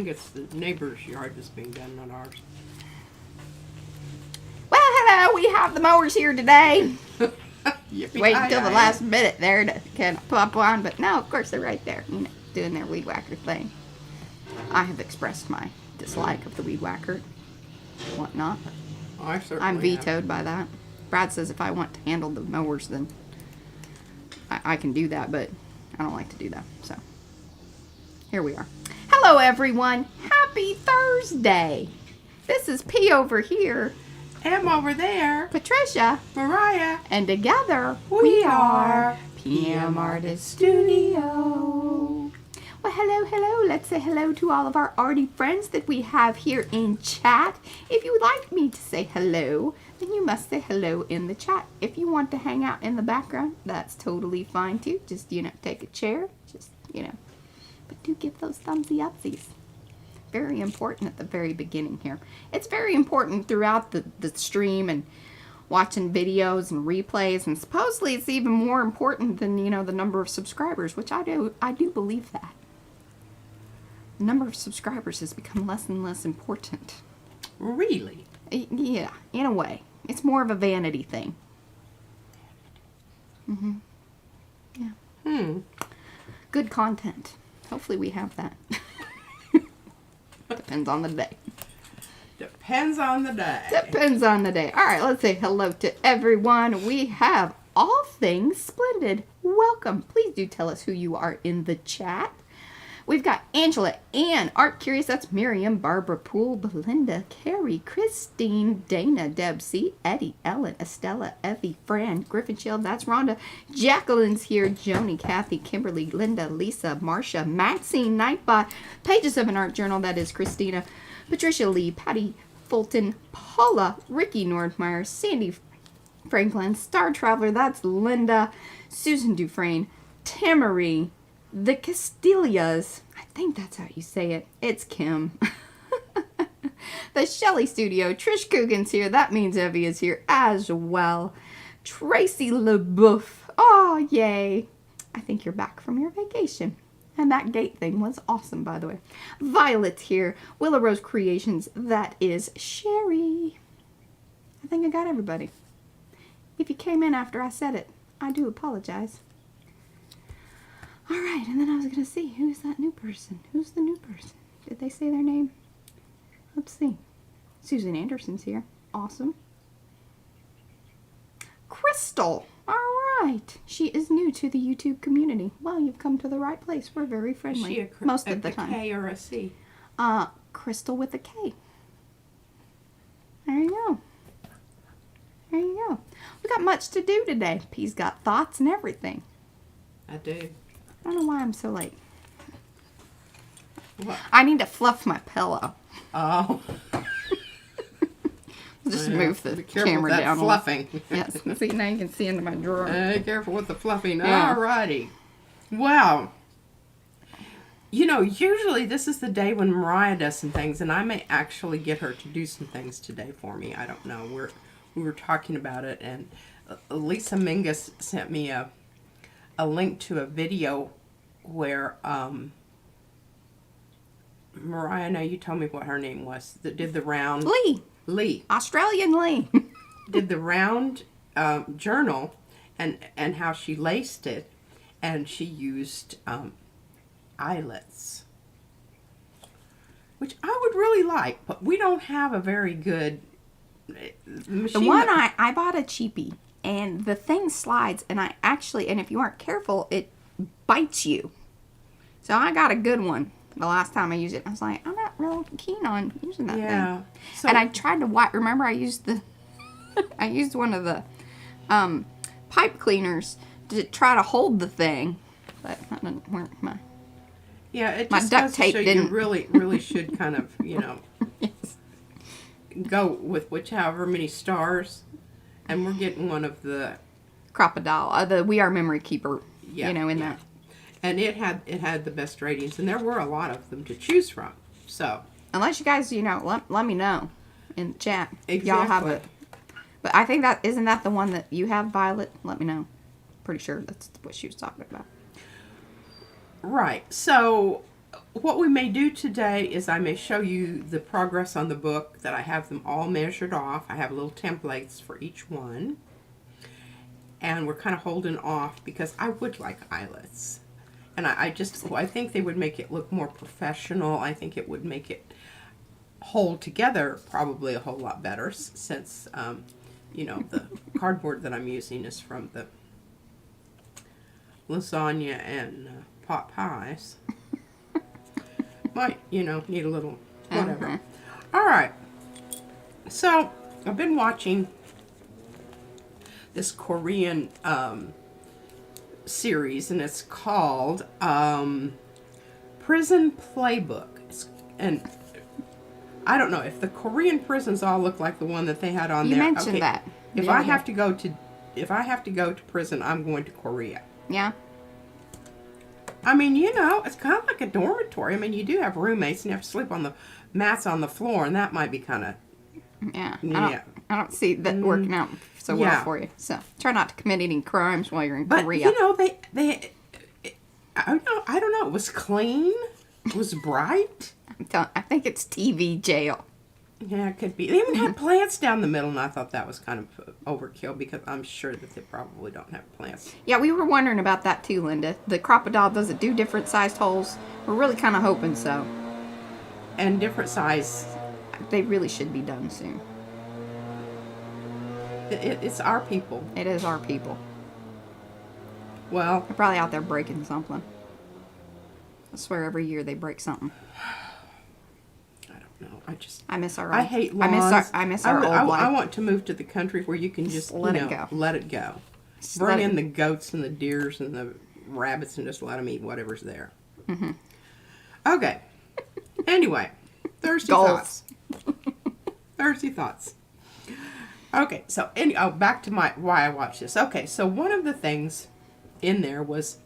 think it's the neighbor's yard that's being done, not ours. Well, hello, we have the mowers here today. Yippee Wait until the last minute there to kind of pop on, but no, of course they're right there, you know, doing their weed whacker thing. I have expressed my dislike of the weed whacker, whatnot. I certainly I'm vetoed have. by that. Brad says if I want to handle the mowers, then I can do that, but I don't like to do that, so here we are. Hello, everyone. Happy Thursday. This is P over here. M over there. Patricia. Mariah. And together, We are PM Artist Studio. Well, hello. Let's say hello to all of our arty friends that we have here in chat. If you would like me to say hello, then you must say hello in the chat. If you want to hang out in the background, that's totally fine too. Just, take a chair. Just, But do give those thumbsy upsies. Very important at the very beginning here. It's very important throughout the stream and watching videos and replays, and supposedly it's even more important than the number of subscribers, which I do believe that. The number of subscribers has become less and less important. Really? Yeah, in a way. It's more of a vanity thing. Yeah. Good content. Hopefully we have that. Depends on the day. Depends on the day. Depends on the day. All right, let's say hello to everyone. We have All Things Splendid. Welcome. Please do tell us who you are in the chat. We've got Angela, Ann, Art Curious, that's Miriam, Barbara Poole, Belinda, Carrie, Christine, Dana, Deb C, Eddie, Ellen, Estella, Effie, Fran, Griffin Shield, that's Rhonda, Jacqueline's here, Joni, Kathy, Kimberly, Linda, Lisa, Marcia, Maxine, Nightbot, Pages of an Art Journal, that is Christina, Patricia Lee, Patty Fulton, Paula, Ricky Nordmeyer, Sandy Franklin, Star Traveler, that's Linda, Susan Dufresne, Tamarie, the Castilias, I think that's how you say it. It's Kim. The Shelley Studio, Trish Coogan's here. That means Evie is here as well. Tracy LeBouf. Oh, yay. I think you're back from your vacation. And that gate thing was awesome, by the way. Violet's here. Willow Rose Creations. That is Sherry. I think I got everybody. If you came in after I said it, I do apologize. All right, and then I was going to see, who's that new person? Who's the new person? Did they say their name? Let's see. Susan Anderson's here. Awesome. Crystal. All right. She is new to the YouTube community. Well, you've come to the right place. We're very friendly. Is she most of the time. A K or a C? Crystal with a K. There you go. There you go. We got much to do today. P's got thoughts and everything. I do. I don't know why I'm so late. What? I need to fluff my pillow. Oh. Just move the careful camera with that down. fluffing. Yes. See, now you can see into my drawer. Careful with the fluffing. Yeah. Alrighty. Wow. Usually this is the day when Mariah does some things, and I may actually get her to do some things today for me. I don't know. We were talking about it, and Lisa Mingus sent me a link to a video where Mariah, now you told me what her name was, that did the round. Lee. Australian Lee. Did the round journal and how she laced it, and she used eyelets, which I would really like, but we don't have a very good machine. The one I bought a cheapie, and the thing slides, and and if you aren't careful, it bites you. So I got a good one the last time I used it. I was like, I'm not real keen on using that thing. So, and I tried to wipe. Remember, I used I used one of the pipe cleaners to try to hold the thing, but that didn't work. It my just duct goes to tape show didn't. You really should kind of Yes. go with however many stars, and we're getting one of the Crocodile, the We Are Memory Keeper. Yeah, in that. And it had the best ratings, and there were a lot of them to choose from. So unless you guys, let me know in the chat. Exactly. Y'all have it. But I think isn't that the one that you have, Violet? Let me know. Pretty sure that's what she was talking about. Right. So what we may do today is I may show you the progress on the book, that I have them all measured off. I have little templates for each one. And we're kind of holding off because I would like eyelets. And I think they would make it look more professional. I think it would make it hold together probably a whole lot better, since, you know, the cardboard that I'm using is from the lasagna and pot pies. Might, you know, need a little whatever. All right. So, I've been watching this Korean series, and it's called Prison Playbook. And I don't know if the Korean prisons all look like the one that they had on there. You mentioned that. If I have to go to prison, I'm going to Korea. Yeah. I mean, you know, it's kind of like a dormitory. I mean, you do have roommates and you have to sleep on the mats on the floor, and that might be kind of... Yeah. I don't see that working out so well for you. So try not to commit any crimes while you're in Korea. You know, I don't know. It was clean. It was bright. I think it's TV jail. Yeah, it could be. They even had plants down the middle, and I thought that was kind of overkill because I'm sure that they probably don't have plants. Yeah, we were wondering about that too, Linda. The crocodile, does it do different sized holes? We're really kind of hoping so. And different size. They really should be done soon. It's our people. It is our people. Well, They're probably out there breaking something. I swear every year they break something. I don't know. I miss our. I hate lawns. I miss our old life. I want to move to the country where you can just let it go. Let it go. Bring in the goats and the deers and the rabbits and just let them eat whatever's there. Mm-hmm. Okay. Anyway, Thursday thoughts. Thursday thoughts. Okay, so back to why I watched this. Okay, so one of the things in there was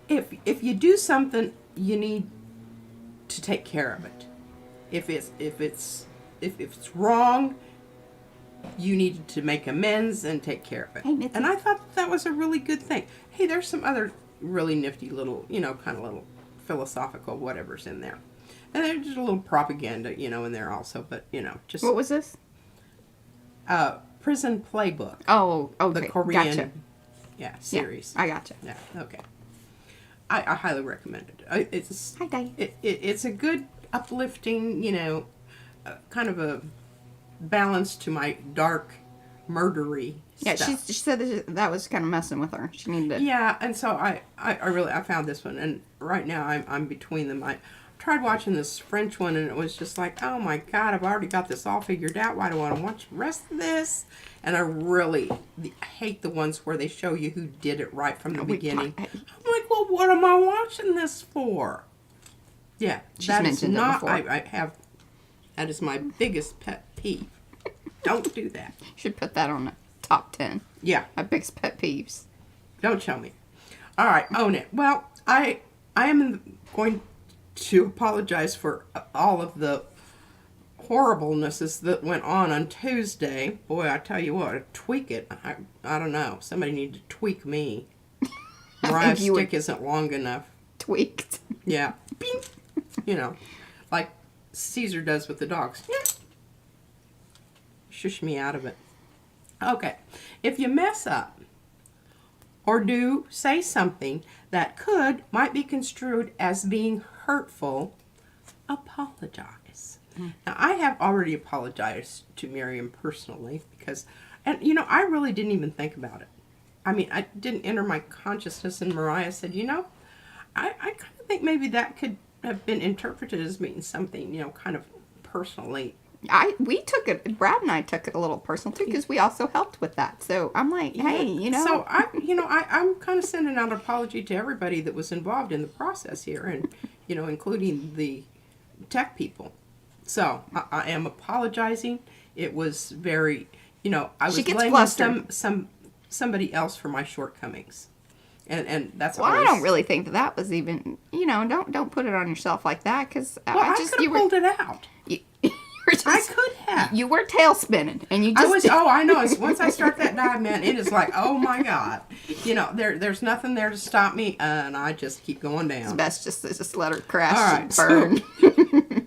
if you do something, you need to take care of it. If it's wrong, you need to make amends and take care of it. Hey, and I thought that was a really good thing. Hey, there's some other really nifty little, kind of little philosophical whatever's in there. And there's just a little propaganda, in there also, but, just... What was this? Prison Playbook. Oh, okay. The Korean, gotcha. series. Yeah, I gotcha. Yeah, okay. I highly recommend it. It's Hi, Daddy. It's a good, uplifting, kind of a balance to my dark, murdery stuff. She said that was kind of messing with her. She needed to... Yeah, and so I found this one, and right now I'm between them. I tried watching this French one, and it was just like, oh my God, I've already got this all figured out. Why do I want to watch the rest of this? And I really hate the ones where they show you who did it right from the beginning. I'm like, well, what am I watching this for? Yeah, She's that is mentioned not. it before. That is my biggest pet peeve. Don't do that. Should put that on the top 10. Yeah. My biggest pet peeves. Don't show me. All right, own it. Well, I am going to apologize for all of the horriblenesses that went on Tuesday. Boy, I tell you what, tweak it. I don't know. Somebody need to tweak me. Mariah's stick isn't long enough. Tweaked. Yeah. Bing. Like Caesar does with the dogs. Shush me out of it. Okay. If you mess up or do say something that might be construed as being hurtful, apologize. Now, I have already apologized to Miriam personally because, I really didn't even think about it. I mean, I didn't enter my consciousness, and Mariah said, I kind of think maybe that could have been interpreted as meaning something, kind of personally. We took it, Brad and I took it a little personal too, because we also helped with that. So I'm like, hey, So I'm kind of sending out an apology to everybody that was involved in the process here, and including the tech people. So I am apologizing. It was very, I was blaming somebody else for my shortcomings, and that's. Well, I don't really think that was even, don't put it on yourself like that, because I could have pulled it out. I could have. You were tail spinning, and you just. I know. Once I start that dive, man, it is like, oh my God. You know, there's nothing there to stop me, and I just keep going down. It's best just let her crash All right, and burn.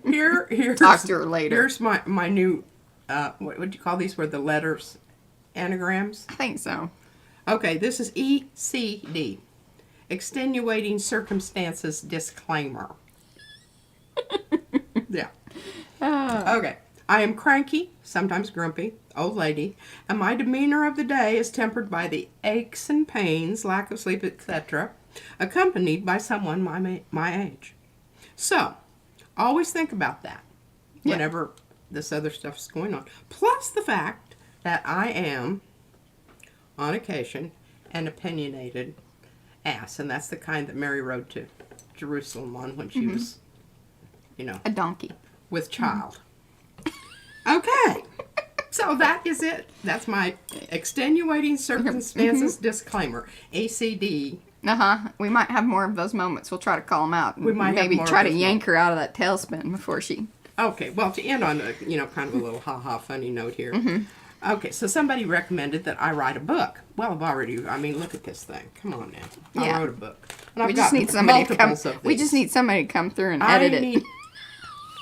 So here's Talk to her later. Here's my new, what would you call these? Were the letters anagrams? I think so. Okay, this is ECD. Extenuating Circumstances Disclaimer. Yeah. Okay. I am cranky, sometimes grumpy, old lady, and my demeanor of the day is tempered by the aches and pains, lack of sleep, etc., accompanied by someone my age. So, always think about that whenever this other stuff's going on. Plus the fact that I am, on occasion, an opinionated ass, and that's the kind that Mary rode to Jerusalem on when she was, you know, A donkey. with child. Okay, so that is it. That's my extenuating circumstances disclaimer. ACD. We might have more of those moments. We'll try to call them out. We might maybe have more try of to those yank her out of that tailspin before she. Okay, well, to end on a, kind of a little ha-ha funny note here. Okay, so somebody recommended that I write a book. Well, look at this thing. Come on now. I wrote a book. And We just need somebody to come. We just need somebody to come through and edit it.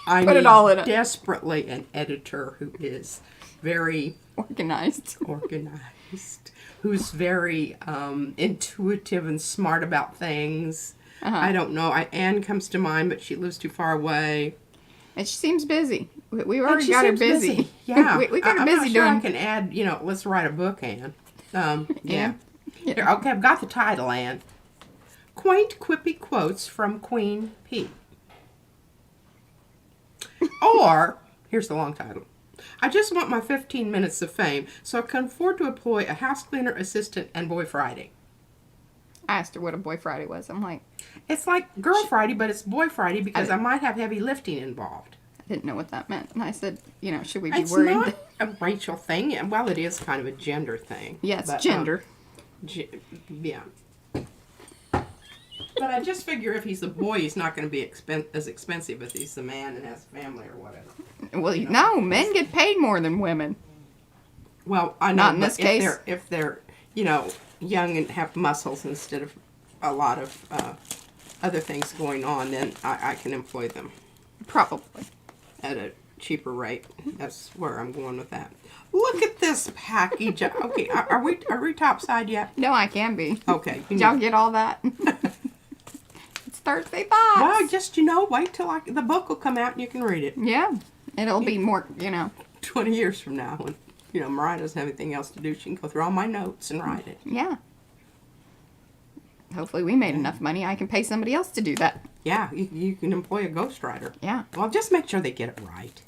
I Put need it all in it. desperately an editor who is very Organized. who's very intuitive and smart about things. I don't know. Anne comes to mind, but she lives too far away. And she seems busy. We already got her busy. Yeah. we got her I'm busy not sure doing. I can add, let's write a book, Anne. Yeah. Yeah. Here, okay, I've got the title, Anne. Quaint Quippy Quotes from Queen P. Or, here's the long title. I just want my 15 minutes of fame so I can afford to employ a house cleaner, assistant, and Boy Friday. I asked her what a Boy Friday was. I'm like, It's like Girl Friday, but it's Boy Friday because I might have heavy lifting involved. I didn't know what that meant. And I said, should we be It's worried? not a racial thing. Well, it is kind of a gender thing. Yeah, it's but, gender. Yeah. But I just figure if he's a boy, he's not going to be as expensive if he's a man and has a family or whatever. Well, no, men get paid more than women. Well, I know. Not in this case. If they're young and have muscles instead of a lot of other things going on, then I can employ them Probably. at a cheaper rate. That's where I'm going with that. Look at this package. Okay, are we topside yet? No, I can be. Okay. Did y'all get all that? It's Thursday Thoughts. Well, just, wait till the book will come out and you can read it. Yeah. It'll be more, 20 years from now when, Mariah doesn't have anything else to do. She can go through all my notes and write it. Yeah. Hopefully we made enough money I can pay somebody else to do that. Yeah, you can employ a ghostwriter. Yeah. Well, just make sure they get it right.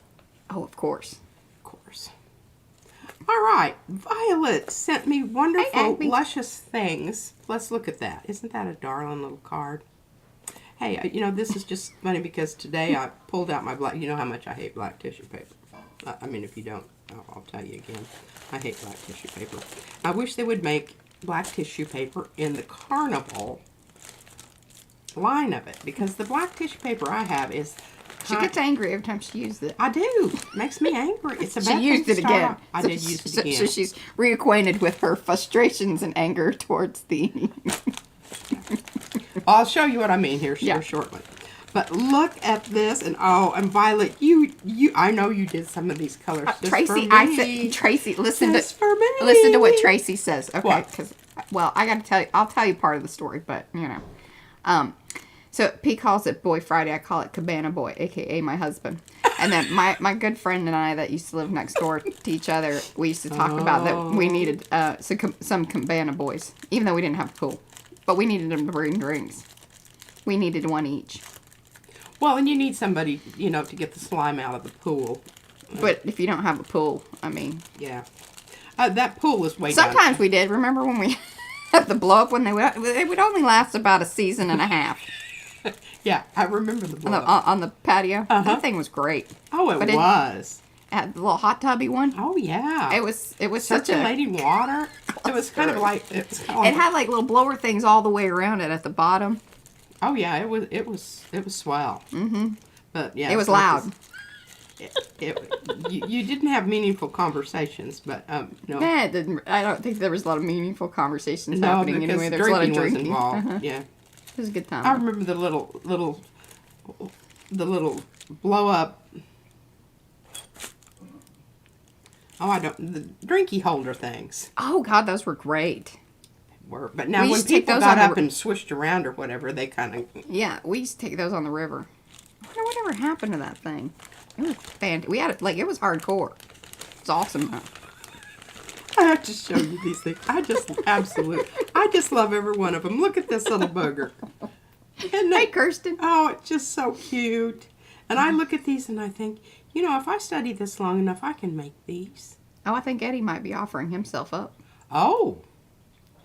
Oh, of course. Of course. All right. Violet sent me wonderful, luscious things. Let's look at that. Isn't that a darling little card? Hey, this is just funny because today I pulled out my black... You know how much I hate black tissue paper. If you don't, I'll tell you again. I hate black tissue paper. I wish they would make black tissue paper in the Carnival line of it, because the black tissue paper I have is... She gets angry every time she uses it. I do. Makes me angry. It's a bad She used thing it to start again. off. I did use it again. So she's reacquainted with her frustrations and anger towards the... I'll show you what I mean here shortly. But look at this, and Violet, I know you did some of these colors just Tracy, for me. I said, Tracy, listen to what Tracy says, okay? Because, I got to tell you, I'll tell you part of the story, but so P calls it Boy Friday, I call it Cabana Boy, aka my husband. And then my good friend and I that used to live next door to each other, we used to talk about that we needed some Cabana Boys, even though we didn't have a pool, but we needed them to bring drinks. We needed one each. Well, and you need somebody, to get the slime out of the pool. But if you don't have a pool, Yeah. That pool was way Sometimes we did. Remember when we had the blow up when they would only last about a season and a half. Yeah, I remember the blow up. On the patio. That thing was great. Oh, it was. It had the little hot tubby one. Oh, yeah. It was circulating water. It was kind of like... It had like little blower things all the way around it at the bottom. Oh, yeah, it was swell. Mm-hmm. But, yeah. It was loud. you didn't have meaningful conversations, but no. Nah, it didn't. I don't think there was a lot of meaningful conversations No, happening because anyway. There was a lot of drinking was drinking. involved. Yeah, It was a good time. I remember the little blow up. Oh, I don't, the drinky holder things Oh God, those were great. were, but now We when used to take people those got on the up and swished around or whatever, they kind of. Yeah, we used to take those on the river. I wonder whatever happened to that thing. It was fantastic. We had it like it was hardcore. It's awesome though. I have to show you these things. I just love every one of them. Look at this little booger. Isn't Hey, it? Kirsten. Oh, it's just so cute. And I look at these and I think, you know, if I study this long enough, I can make these. Oh, I think Eddie might be offering himself up. Oh.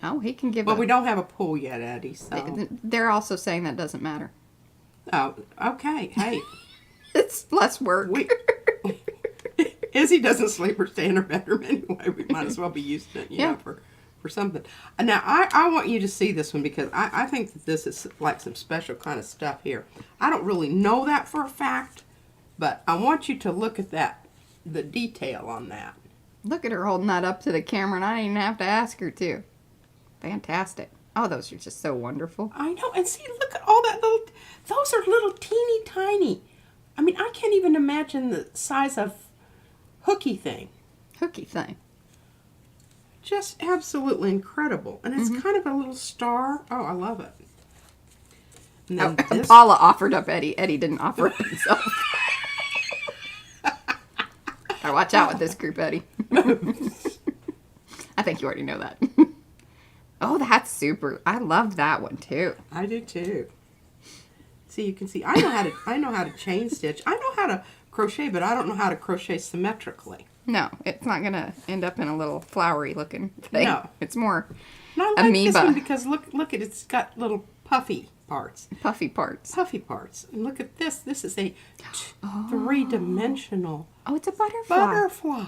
Oh, he can give. Well, we don't have a pool yet, Eddie, so. They're also saying that doesn't matter. Oh, okay. Hey. It's less work. Izzy doesn't sleep or stay in her bedroom anyway. We might as well be using it, you know, for something. Now, I want you to see this one because I think that this is like some special kind of stuff here. I don't really know that for a fact, but I want you to look at that, the detail on that. Look at her holding that up to the camera, and I didn't even have to ask her to. Fantastic. Oh, those are just so wonderful. I know, and see, look at all that little, those are little teeny tiny. I mean, I can't even imagine the size of hooky thing. Hooky thing. Just absolutely incredible. And it's kind of a little star. Oh, I love it. And then this, Paula offered up Eddie. Eddie didn't offer up himself. Gotta watch out with this group, Eddie. I think you already know that. Oh, that's super. I love that one too. I do too. See, you can see. I know how to chain stitch. I know how to crochet, but I don't know how to crochet symmetrically. No, it's not gonna end up in a little flowery looking thing. No. It's more And I like amoeba. this one because look at it's got little puffy parts. Puffy parts. Puffy parts. And look at this. This is a three-dimensional Oh, it's a butterfly. butterfly.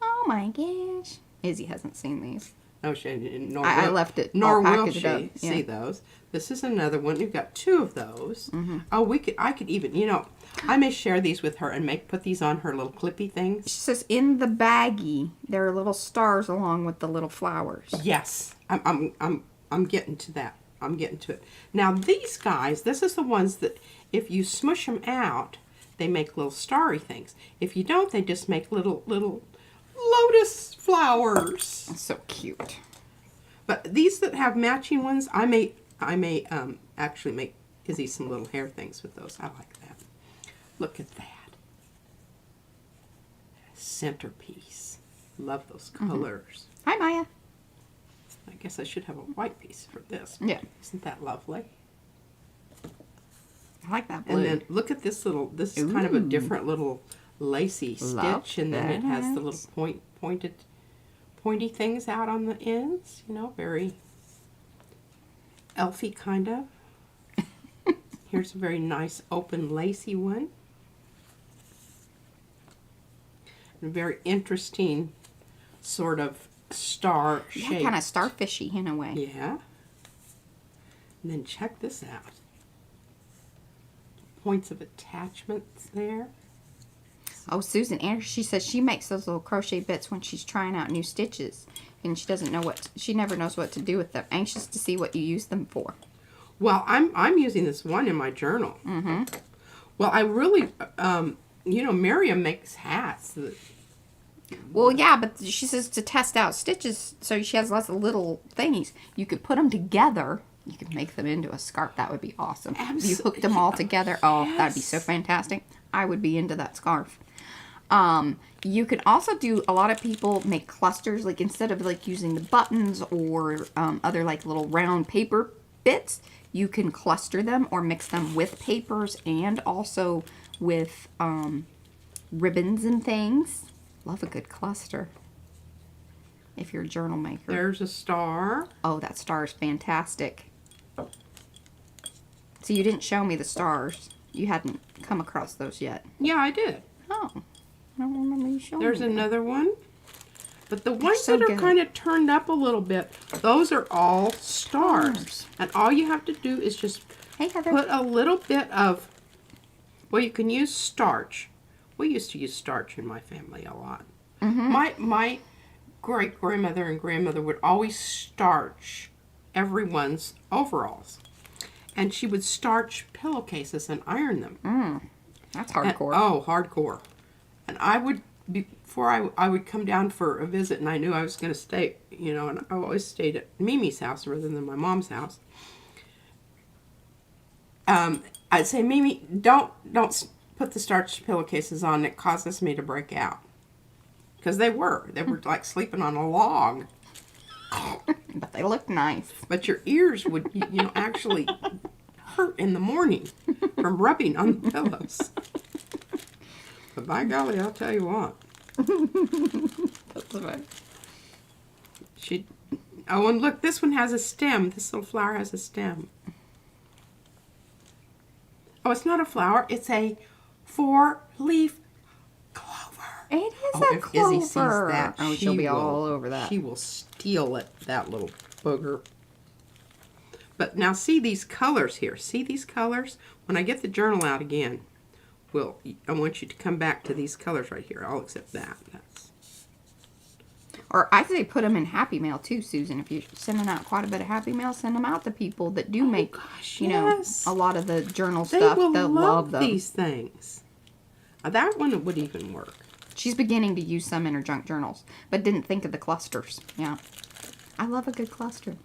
Oh my gosh. Izzy hasn't seen these. No, nor I will- left it Nor all will packaged she up. Yeah. see those. This is another one. You've got two of those. Oh, I could even, you know, I may share these with her and put these on her little clippy She things. says in the baggie there are little stars along with the little flowers. Yes, I'm getting to that. I'm getting to it. Now these guys, this is the ones that if you smush them out, they make little starry things. If you don't, they just make little lotus flowers. That's so cute. But these that have matching ones, I may actually make Izzy some little hair things with those. I like that. Look at that. Centerpiece. Love those colors. Hi, Maya. I guess I should have a white piece for this. Yeah. Isn't that lovely? I like that blue. And then look at this little, this is kind of a different little lacy Love stitch. And then it has the that. little pointy things out on the ends. You know, very elfy kind of. Here's a very nice open lacy one. And a very interesting sort of star shape. Yeah, kind of starfishy in a way. Yeah. And then check this out. Points of attachments there. Oh, Susan Anderson, she says she makes those little crochet bits when she's trying out new stitches. And she doesn't know she never knows what to do with them. Anxious to see what you use them for. Well, I'm using this one in my journal. Well, I really, you know, Miriam makes hats. Well, yeah, but she says to test out stitches, so she has lots of little thingies. You could put them together. You could make them into a scarf. That would be awesome. If you hooked them all together. Oh, that'd be so fantastic. I would be into that scarf. You can also do, a lot of people make clusters, like instead of like using the buttons or other like little round paper bits, you can cluster them or mix them with papers and also with ribbons and things. Love a good cluster if you're a journal maker. There's a star. Oh, that star is fantastic. So you didn't show me the stars. You hadn't come across those yet. Yeah, I did. Oh, I don't remember you showing There's me that. another one. But the ones so that are good. kind of turned up a little bit, those are all stars. And all you have to do is just Hey, Heather. put a little bit of, well, you can use starch We used to use starch in my family a lot. Mm-hmm. My great-grandmother and grandmother would always starch everyone's overalls. And she would starch pillowcases and iron them. That's And- hardcore. oh, hardcore. And I would, before I would come down for a visit, and I knew I was going to stay, you know, and I always stayed at Mimi's house rather than my mom's house. I'd say, Mimi, don't put the starch pillowcases on. It causes me to break out. Because they were like sleeping on a log. But they look nice. But your ears would, you know, actually hurt in the morning from rubbing on the pillows. But by golly, I'll tell you what. That's right. Oh, and look, this one has a stem. This little flower has a stem. Oh, it's not a flower. It's a 4-leaf clover. It is Oh, a if clover. Izzy sees that, oh, she'll be all over that. She will steal it, that little booger. But now see these colors here. See these colors? When I get the journal out again, I want you to come back to these colors right here. I'll accept that. Or I say put them in Happy Mail too, Susan. If you're sending out quite a bit of Happy Mail, send them out to people that do make, gosh, you know, yes. a lot of the journal They stuff. will They'll love them. these things. That one would even work. She's beginning to use some in her junk journals, but didn't think of the clusters. Yeah. I love a good cluster.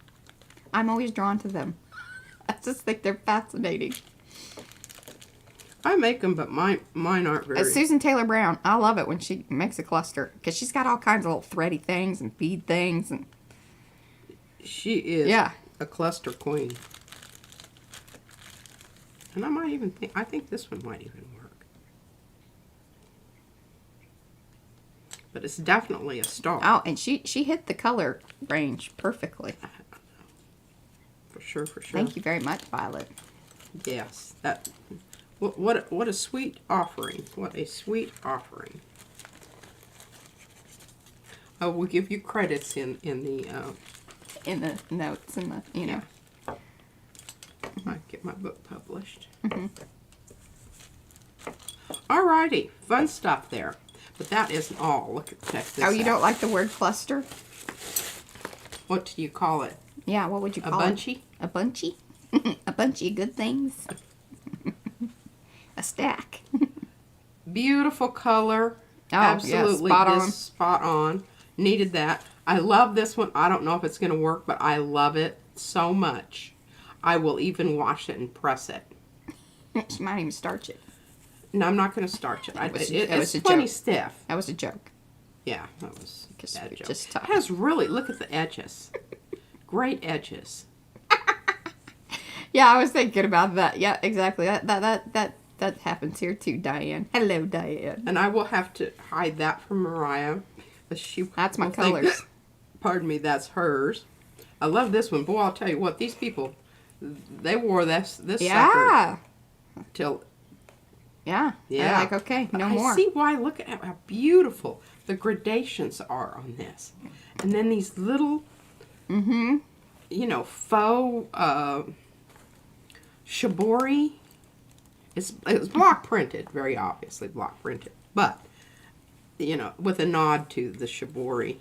I'm always drawn to them. I just think they're fascinating. I make them, but mine aren't very... Susan Taylor Brown, I love it when she makes a cluster. Because she's got all kinds of little thready things and bead things. And She is Yeah. a cluster queen. And I think this one might even work. But it's definitely a star. Oh, and she hit the color range perfectly. For sure, for sure. Thank you very much, Violet. Yes. What a sweet offering. What a sweet offering. Oh, we'll give you credits in the... In the notes and the, you know. Yeah. I get my book published. Alrighty. Fun stuff there. But that isn't all. Check this out. Oh, you don't like the word cluster? What do you call it? Yeah, what would you A call it? bunchy? A bunchy? A bunchy of good things. A stack. Beautiful color. Oh, Absolutely yeah, spot on. just spot on. Needed that. I love this one. I don't know if it's going to work, but I love it so much. I will even wash it and press it. She might even starch it. No, I'm not going to starch it. It was it's a plenty joke. stiff. That was a joke. Yeah, that was Just- a bad joke. just It tough. has really, look at the edges. Great edges. Yeah, I was thinking about that. Yeah, exactly. That happens here too, Diane. Hello, Diane. And I will have to hide that from Mariah. That's my will think colors. Pardon me, that's hers. I love this one. Boy, I'll tell you what, these people, they wore this sucker Yeah. till... Yeah. Yeah. They're like, okay, no more. I see why. Look at how beautiful the gradations are on this. And then these little, you know, faux shibori. It was block printed, very obviously block printed. But, you know, with a nod to the shibori.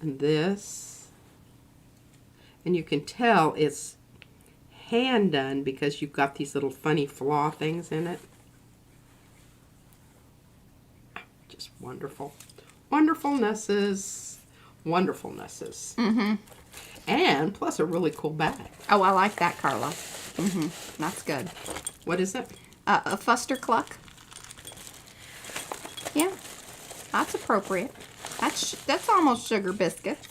And this. And you can tell it's hand done because you've got these little funny flaw things in it. Just wonderful. Wonderfulnesses. Wonderfulnesses. And plus a really cool bag. Oh, I like that, Carla. That's good. What is it? A Fuster Cluck. Yeah, that's appropriate. That's almost sugar biscuits.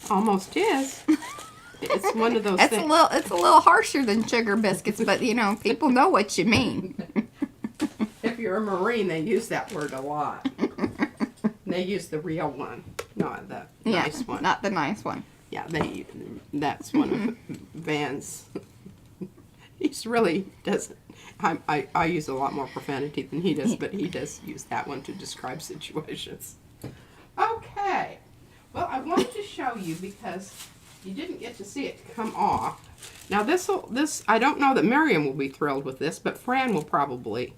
Almost is. It's one of those It's things. a little harsher than sugar biscuits, but you know, people know what you mean. If you're a Marine, they use that word a lot. They use the real one, not the nice one. Not the nice one. Yeah, that's one of Van's. He's really doesn't. I use a lot more profanity than he does, but he does use that one to describe situations. Okay. Well, I wanted to show you because you didn't get to see it come off. Now this I don't know that Miriam will be thrilled with this, but Fran will probably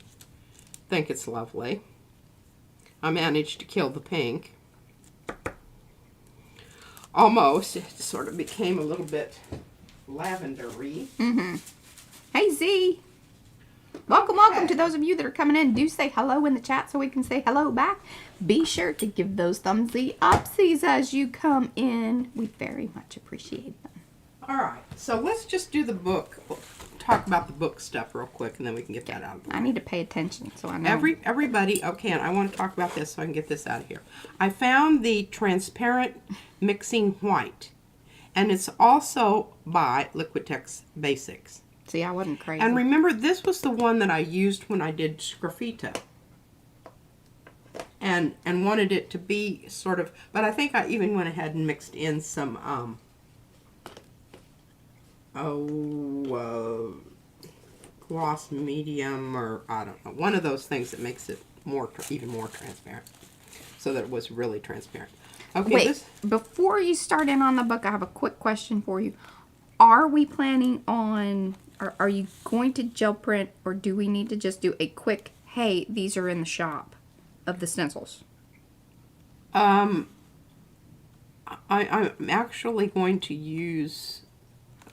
think it's lovely. I managed to kill the pink. Almost. It sort of became a little bit lavender-y. Hey, Z. Welcome to those of you that are coming in. Do say hello in the chat so we can say hello back. Be sure to give those thumbsy upsies as you come in. We very much appreciate them. All right. So let's just do the book. We'll talk about the book stuff real quick, and then we can get that out of the way. I need to pay attention so I know. Everybody, okay, and I want to talk about this so I can get this out of here. I found the transparent mixing white, and it's also by Liquitex Basics. See, I wasn't crazy. And remember, this was the one that I used when I did Sgraffito. And wanted it to be sort of, but I think I even went ahead and mixed in some, gloss medium, or I don't know, one of those things that makes it even more transparent, so that it was really transparent. Okay, wait, before you start in on the book, I have a quick question for you. Are we planning on, are you going to gel print, or do we need to just do a quick, hey, these are in the shop of the stencils? I'm actually going to use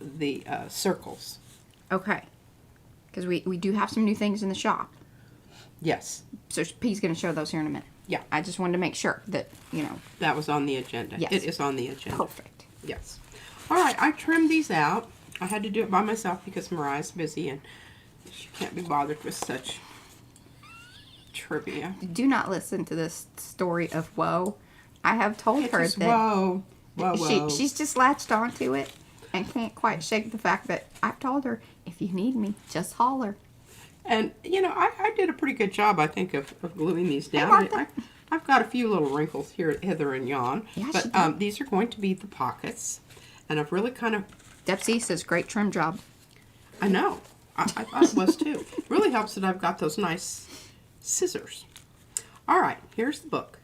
the circles. Okay. Because we do have some new things in the shop. Yes. So P's going to show those here in a minute. Yeah. I just wanted to make sure that, you know. That was on the agenda. Yes. It is on the agenda. Perfect. Yes. All right, I trimmed these out. I had to do it by myself because Mariah's busy and she can't be bothered with such trivia. Do not listen to this story of woe. I have told her Just that whoa. she's just latched onto it and can't quite shake the fact that I've told her, if you need me, just holler. And, you know, I did a pretty good job, I think, of gluing these down. Martha. I've got a few little wrinkles here, hither and yon. Yeah, but these are going to be the pockets. And I've really kind of... Depsy says, great trim job. I know. I thought it was, too. Really helps that I've got those nice scissors. All right, here's the book.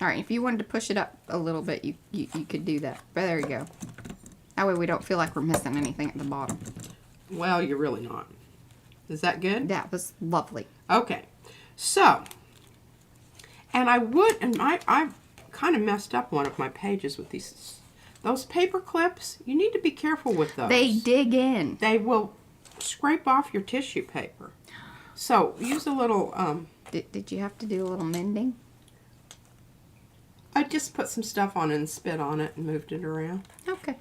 All right, if you wanted to push it up a little bit, you could do that. But there you go. That way we don't feel like we're missing anything at the bottom. Well, you're really not. Is that good? That was lovely. Okay. So, and I kind of messed up one of my pages with those paper clips. You need to be careful with those. They dig in. They will scrape off your tissue paper. So, use a little... Did you have to do a little mending? I just put some stuff on it and spit on it and moved it around. Okay.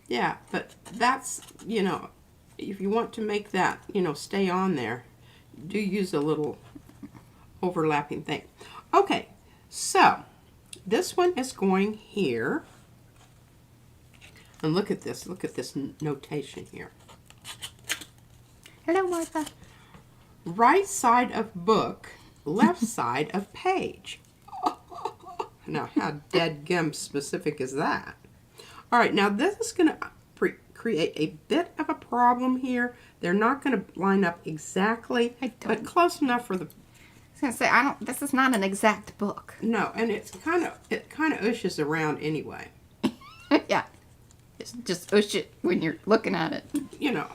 Yeah, but that's, you know, if you want to make that, you know, stay on there, do use a little overlapping thing. Okay, so this one is going here. And look at this notation here. Hello, Martha. Right side of book, left side of page. Now, how dead-gum specific is that? All right, now this is going to create a bit of a problem here. They're not going to line up exactly, but close enough for the... I was going to say, this is not an exact book. No, and it kind of ooshes around anyway. Yeah. Just oosh it when you're looking at it. You know.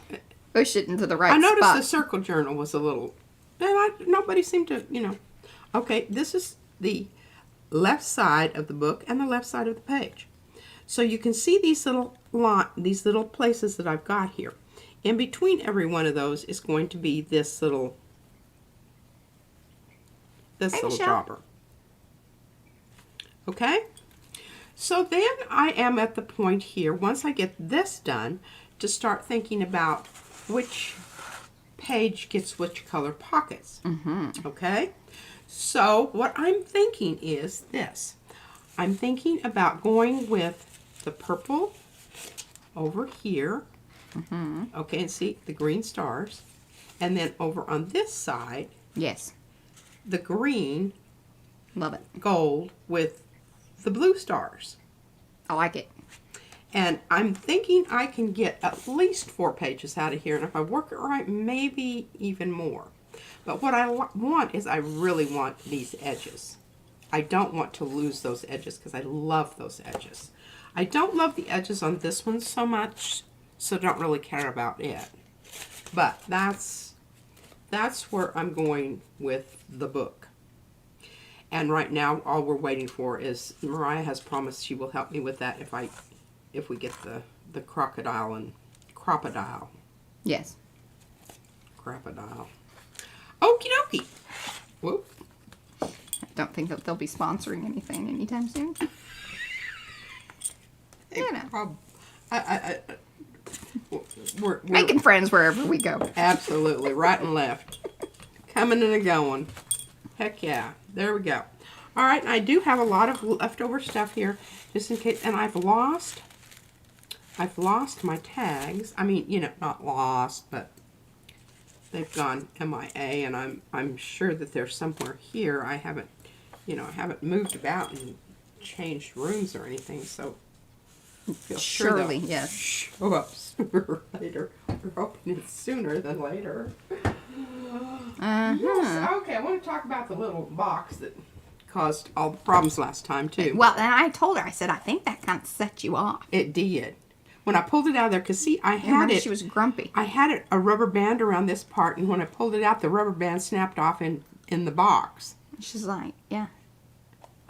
Oosh it into the right spot. I noticed the circle journal was a little... nobody seemed to, you know. Okay, this is the left side of the book and the left side of the page. So you can see these little places that I've got here. In between every one of those is going to be this little jobber. Okay? So then I am at the point here, once I get this done, to start thinking about which page gets which color pockets. Okay? So what I'm thinking is this. I'm thinking about going with the purple over here. Okay, and see the green stars. And then over on this side, yes, the green, love it, gold with the blue stars. I like it. And I'm thinking I can get at least 4 pages out of here. And if I work it right, maybe even more. But what I want is I really want these edges. I don't want to lose those edges because I love those edges. I don't love the edges on this one so much, so don't really care about it. But that's where I'm going with the book. And right now, all we're waiting for is Mariah has promised she will help me with that if we get the crocodile and crocodile. Yes. Crocodile. Okie dokie. Whoop. I don't think that they'll be sponsoring anything anytime soon. You know. We're Making friends wherever we go. absolutely right and left. Coming and a going. Heck yeah. There we go. All right, and I do have a lot of leftover stuff here, just in case. And I've lost my tags. I mean, you know, not lost, but they've gone MIA, and I'm sure that they're somewhere here. I haven't moved about and changed rooms or anything, so feel sure Surely, yes. show up sooner or later. We're hoping it's sooner than later. Yes, okay, I want to talk about the little box that caused all the problems last time, too. Well, and I told her, I said, I think that kind of set you off. It did. When I pulled it out of there, because see, I had it. She was grumpy. I had it a rubber band around this part, and when I pulled it out, the rubber band snapped off in the box. She's like, yeah.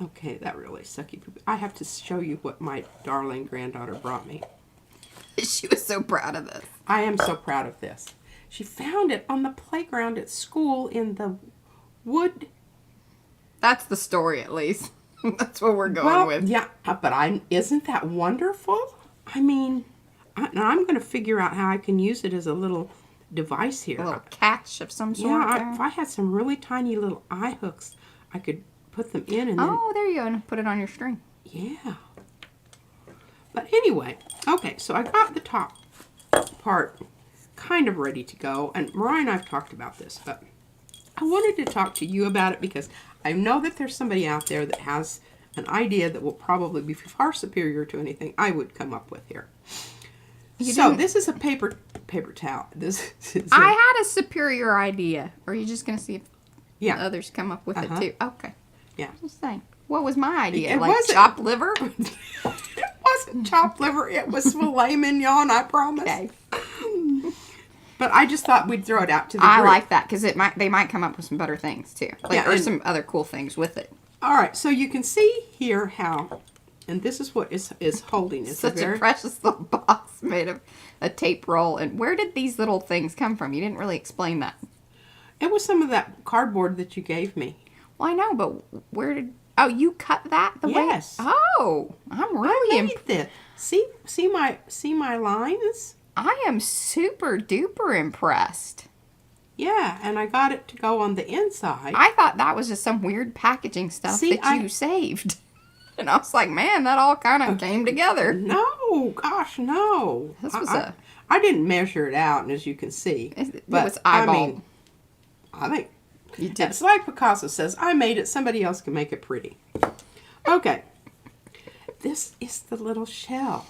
Okay, that really sucky. I have to show you what my darling granddaughter brought me. She was so proud of this. I am so proud of this. She found it on the playground at school in the wood. That's the story, at least. That's what we're going with. Yeah, but isn't that wonderful? I mean, I'm going to figure out how I can use it as a little device here. A little catch of some sort. Yeah, if I had some really tiny little eye hooks, I could put them in and then... Oh, there you go. And put it on your string. Yeah. But anyway, okay, so I got the top part kind of ready to go. And Mariah and I have talked about this, but I wanted to talk to you about it because I know that there's somebody out there that has an idea that will probably be far superior to anything I would come up with here. This is a paper towel. This is I had a superior idea. Or are you just going to see if others come up with it too? Okay. Yeah. Just saying. What was my idea? It like wasn't- chopped liver? It wasn't chopped liver. It was filet mignon, I promise. Okay. But I just thought we'd throw it out to the I group. like that because they might come up with some better things too. Or some other cool things with it. All right, so you can see here how, and this is what is holding. It's Such a precious little box made of a tape roll. And where did these little things come from? You didn't really explain that. It was some of that cardboard that you gave me. Well, I know, but where did... Oh, you cut that the way... Yes. Oh, I'm really I made this. See my lines? I am super duper impressed. Yeah, and I got it to go on the inside. I thought that was just some weird packaging stuff you saved. And I was like, man, that all kind of came together. No, gosh, no. This was I didn't measure it out, as you can see. It was eyeball. I think You did. it's like Picasso says, I made it, somebody else can make it pretty. Okay. This is the little shell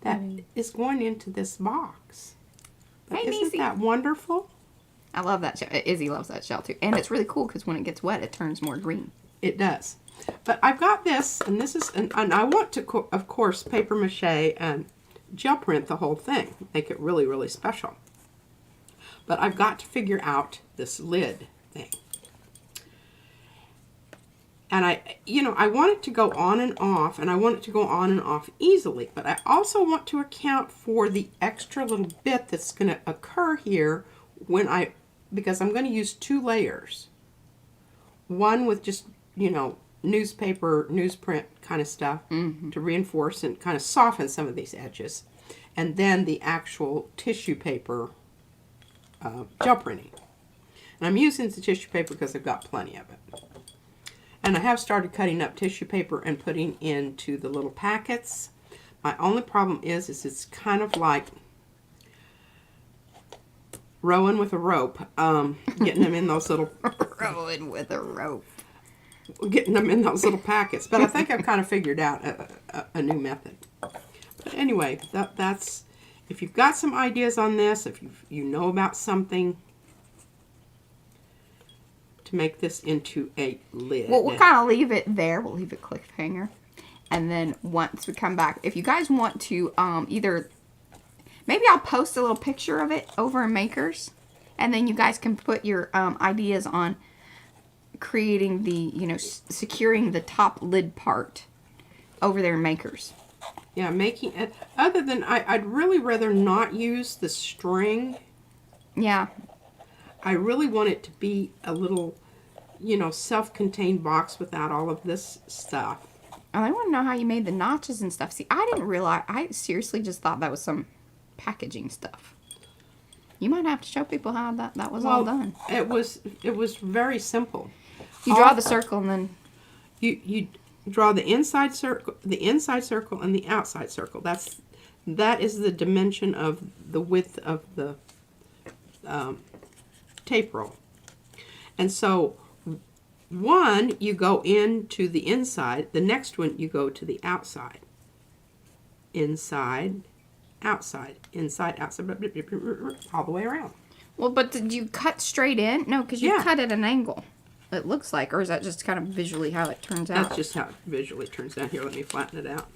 that is going into this box. But Hey, isn't Niecy. that wonderful? I love that shell. Izzy loves that shell too. And it's really cool because when it gets wet, it turns more green. It does. But I've got this, and this is, and I want to, of course, paper mache and gel print the whole thing. Make it really, really special. But I've got to figure out this lid thing. And I want it to go on and off, and I want it to go on and off easily. But I also want to account for the extra little bit that's going to occur here because I'm going to use 2 layers. One with just, newspaper, newsprint kind of stuff to reinforce and kind of soften some of these edges. And then the actual tissue paper gel printing. And I'm using the tissue paper because I've got plenty of it. And I have started cutting up tissue paper and putting into the little packets. My only problem is it's kind of like rowing with a rope. Getting them in those little... Rowing with a rope. Getting them in those little packets. But I think I've kind of figured out a new method. But anyway, that's... If you've got some ideas on this, if you know about something to make this into a lid. Well, we'll kind of leave it there. We'll leave it cliffhanger. And then once we come back, if you guys want to either Maybe I'll post a little picture of it over in Makers, and then you guys can put your ideas on creating the, securing the top lid part over there in Makers. Yeah, making it, other than, I'd really rather not use the string. Yeah. I really want it to be a little, self-contained box without all of this stuff. Oh, I want to know how you made the notches and stuff. See, I didn't realize, I seriously just thought that was some packaging stuff. You might have to show people how that was all done. It was very simple. You draw the circle and then you draw the inside circle, and the outside circle. That is the dimension of the width of the tape roll. And so one you go into the inside, the next one you go to the outside. Inside, outside, inside, outside, all the way around. Well, but did you cut straight in? No, because you cut at an angle. It looks like, or is that just kind of visually how it turns out? That's just how it visually turns out. Here, let me flatten it out.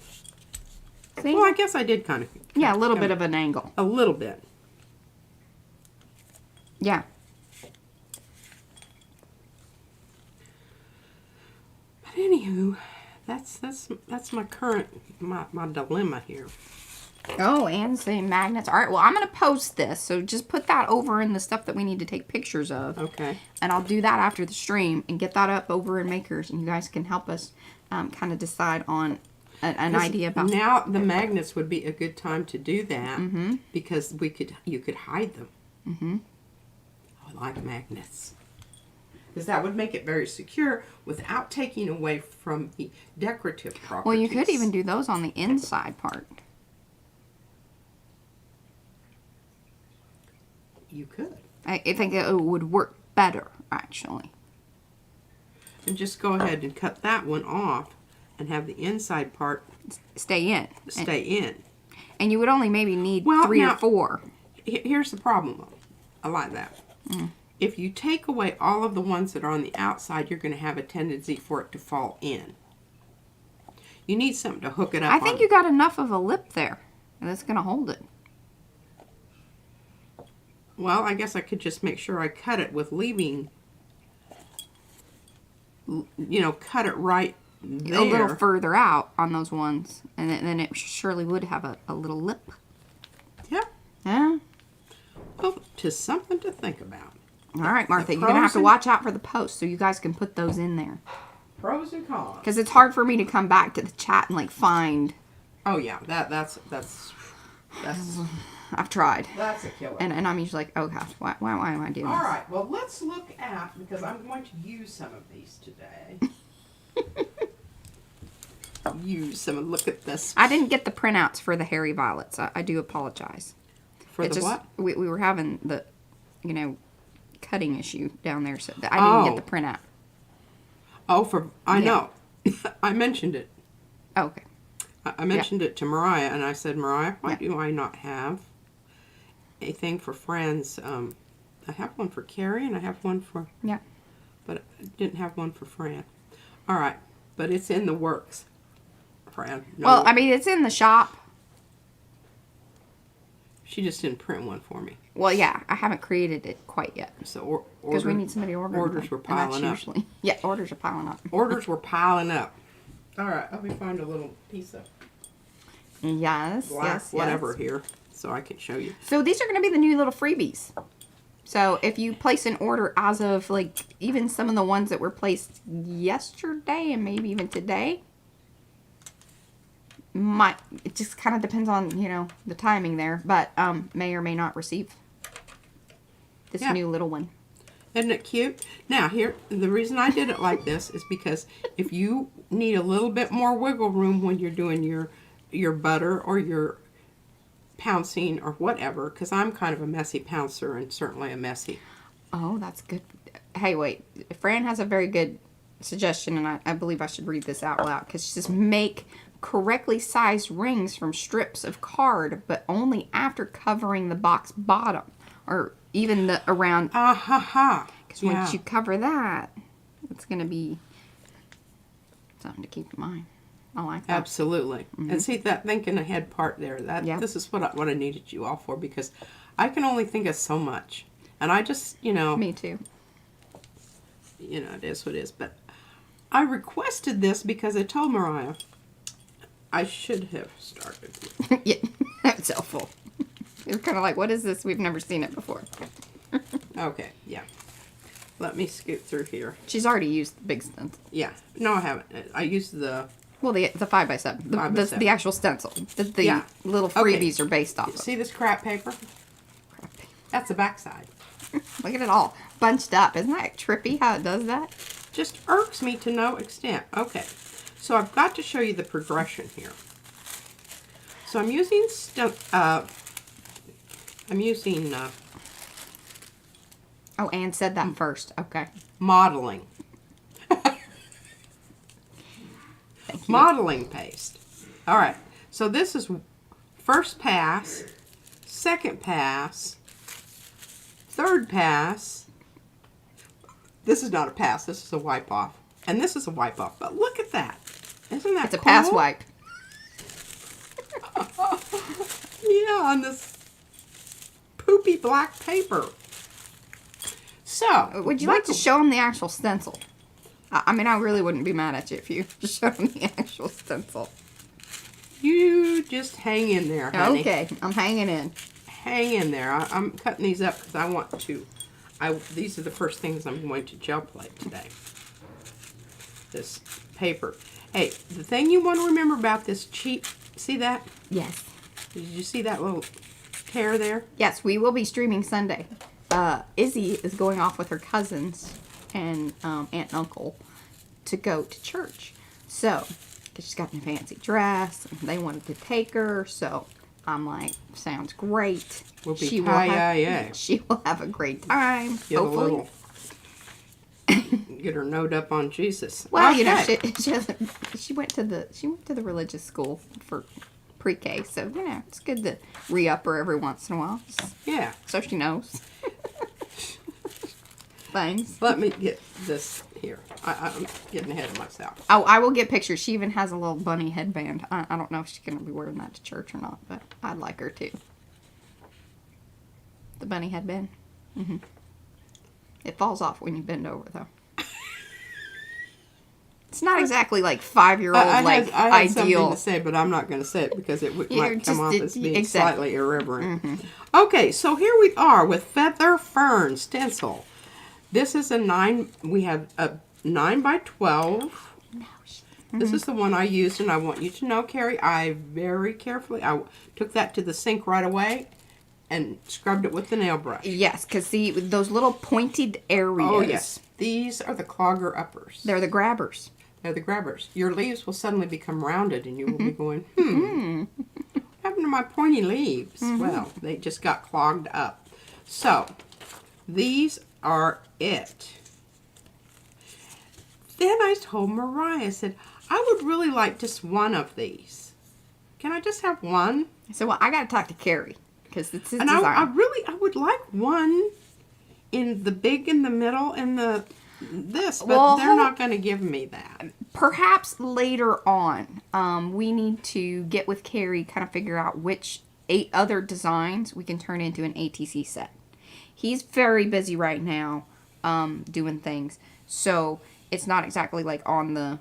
See? Well, I guess I did kind of. Yeah, a little bit of an angle. A little bit. Yeah. But anywho, that's my current my dilemma here. Oh, and say magnets. All right, well, I'm going to post this. So just put that over in the stuff that we need to take pictures of. Okay. And I'll do that after the stream and get that up over in Makers. And you guys can help us kind of decide on an idea about... Now the magnets would be a good time to do that because you could hide them. Mm-hmm. I like magnets. Because that would make it very secure without taking away from the decorative properties. Well, you could even do those on the inside part. You could. I think it would work better, actually. And just go ahead and cut that one off and have the inside part stay in. And you would only maybe need 3 or 4. Here's the problem, though. I like that. If you take away all of the ones that are on the outside, you're going to have a tendency for it to fall in. You need something to hook it up. I think you got enough of a lip there that's going to hold it. Well, I guess I could just make sure I cut it with leaving, cut it right there. A little further out on those ones. And then it surely would have a little lip. Yeah. Yeah. Well, just something to think about. All right, Martha, you're going to have to watch out for the posts so you guys can put those in there. Pros and cons. Because it's hard for me to come back to the chat and, find... Oh, yeah. That's I've tried. That's a killer. And I'm usually like, oh gosh, why am I doing this? All right, well, let's look at, because I'm going to use some of these today. Look at this. I didn't get the printouts for the Hairy Violets. I do apologize. For the what? We were having the, cutting issue down there, so I didn't get the printout. Oh, I know. I mentioned it. Oh, okay. I mentioned it to Mariah, and I said, Mariah, why do I not have a thing for Friends? I have one for Carrie, and I have one for... Yeah. But I didn't have one for Fran. All right, but it's in the works. Fran. No, well, I mean, it's in the shop. She just didn't print one for me. Well, yeah, I haven't created it quite yet. So because we need somebody to order. Orders were piling up. Yeah, orders are piling up. Orders were piling up. All right, let me find a little piece of yes, black whatever here so I can show you. So these are going to be the new little freebies. So if you place an order as of even some of the ones that were placed yesterday and maybe even today, it just kind of depends on the timing there, but may or may not receive this new little one. Isn't it cute? Now, here, the reason I did it like this is because if you need a little bit more wiggle room when you're doing your butter or your pouncing or whatever, because I'm kind of a messy pouncer and certainly a messy. Oh, that's good. Hey, wait. Fran has a very good suggestion, and I believe I should read this out loud, because she says, make correctly sized rings from strips of card, but only after covering the box bottom, or even the around. Because once you cover that, it's going to be something to keep in mind. I like that. Absolutely. And see that thinking ahead part there. This is what I needed you all for, because I can only think of so much, and I just Me too. It is what it is. But I requested this because I told Mariah I should have started. Yeah, that's helpful. You're kind of like, what is this? We've never seen it before. Okay, yeah. Let me scoot through here. She's already used the big stencil. Yeah. No, I haven't. I used the... Well, the 5x7. The actual stencil. The little freebies are based off of. See this crap paper? That's the backside. Look at it all bunched up. Isn't that trippy how it does that? Just irks me to no extent. Okay. So I've got to show you the progression here. So I'm using Oh, Anne said that first. Okay. modeling. Thank you. Modeling paste. All right. So this is first pass, second pass, third pass. This is not a pass. This is a wipe off. And this is a wipe off. But look at that. Isn't that It's a cool? pass wipe. Yeah, on this poopy black paper. So, Would you like to show them the actual stencil? I mean, I really wouldn't be mad at you if you showed them the actual stencil. You just hang in there, honey. Okay, I'm hanging in. Hang in there. I'm cutting these up because I want to. These are the first things I'm going to gel plate today. This paper. Hey, the thing you want to remember about this cheap, see that? Yes. Did you see that little tear there? Yes, we will be streaming Sunday. Izzy is going off with her cousins and aunt and uncle to go to church. So, because she's got a fancy dress, and they wanted to take her. So, I'm like, sounds great. We'll be She will have a great time. Get hopefully. Get her node up on Jesus. Well, Okay. she went to the religious school for pre-K, so it's good to re-up her every once in a while. Yeah. So she knows. Thanks. Let me get this here. I'm getting ahead of myself. Oh, I will get pictures. She even has a little bunny headband. I don't know if she's going to be wearing that to church or not, but I'd like her to. The bunny headband. Mm-hmm. It falls off when you bend over, though. It's not exactly like 5-year-old I had something ideal. to say, but I'm not going to say it because it might come off as being exactly. slightly irreverent. Mm-hmm. Okay, so here we are with Feather Fern Stencil. This is a 9. We have a 9 by 12. This is the one I used, and I want you to know, Carrie, I very carefully took that to the sink right away and scrubbed it with the nail brush. Yes, because see, those little pointed areas. Oh, yes. These are the clogger uppers. They're the grabbers. They're the grabbers. Your leaves will suddenly become rounded, and you will be going, what happened to my pointy leaves? Well, they just got clogged up. So, these are it. Then I told Mariah, I said, I would really like just one of these. Can I just have one? So, well, I got to talk to Carrie, because it's his And design. I would like one in the big in the middle and this, but they're not going to give me that. Perhaps later on, we need to get with Carrie, kind of figure out which 8 other designs we can turn into an ATC set. He's very busy right now doing things, so it's not exactly like on the,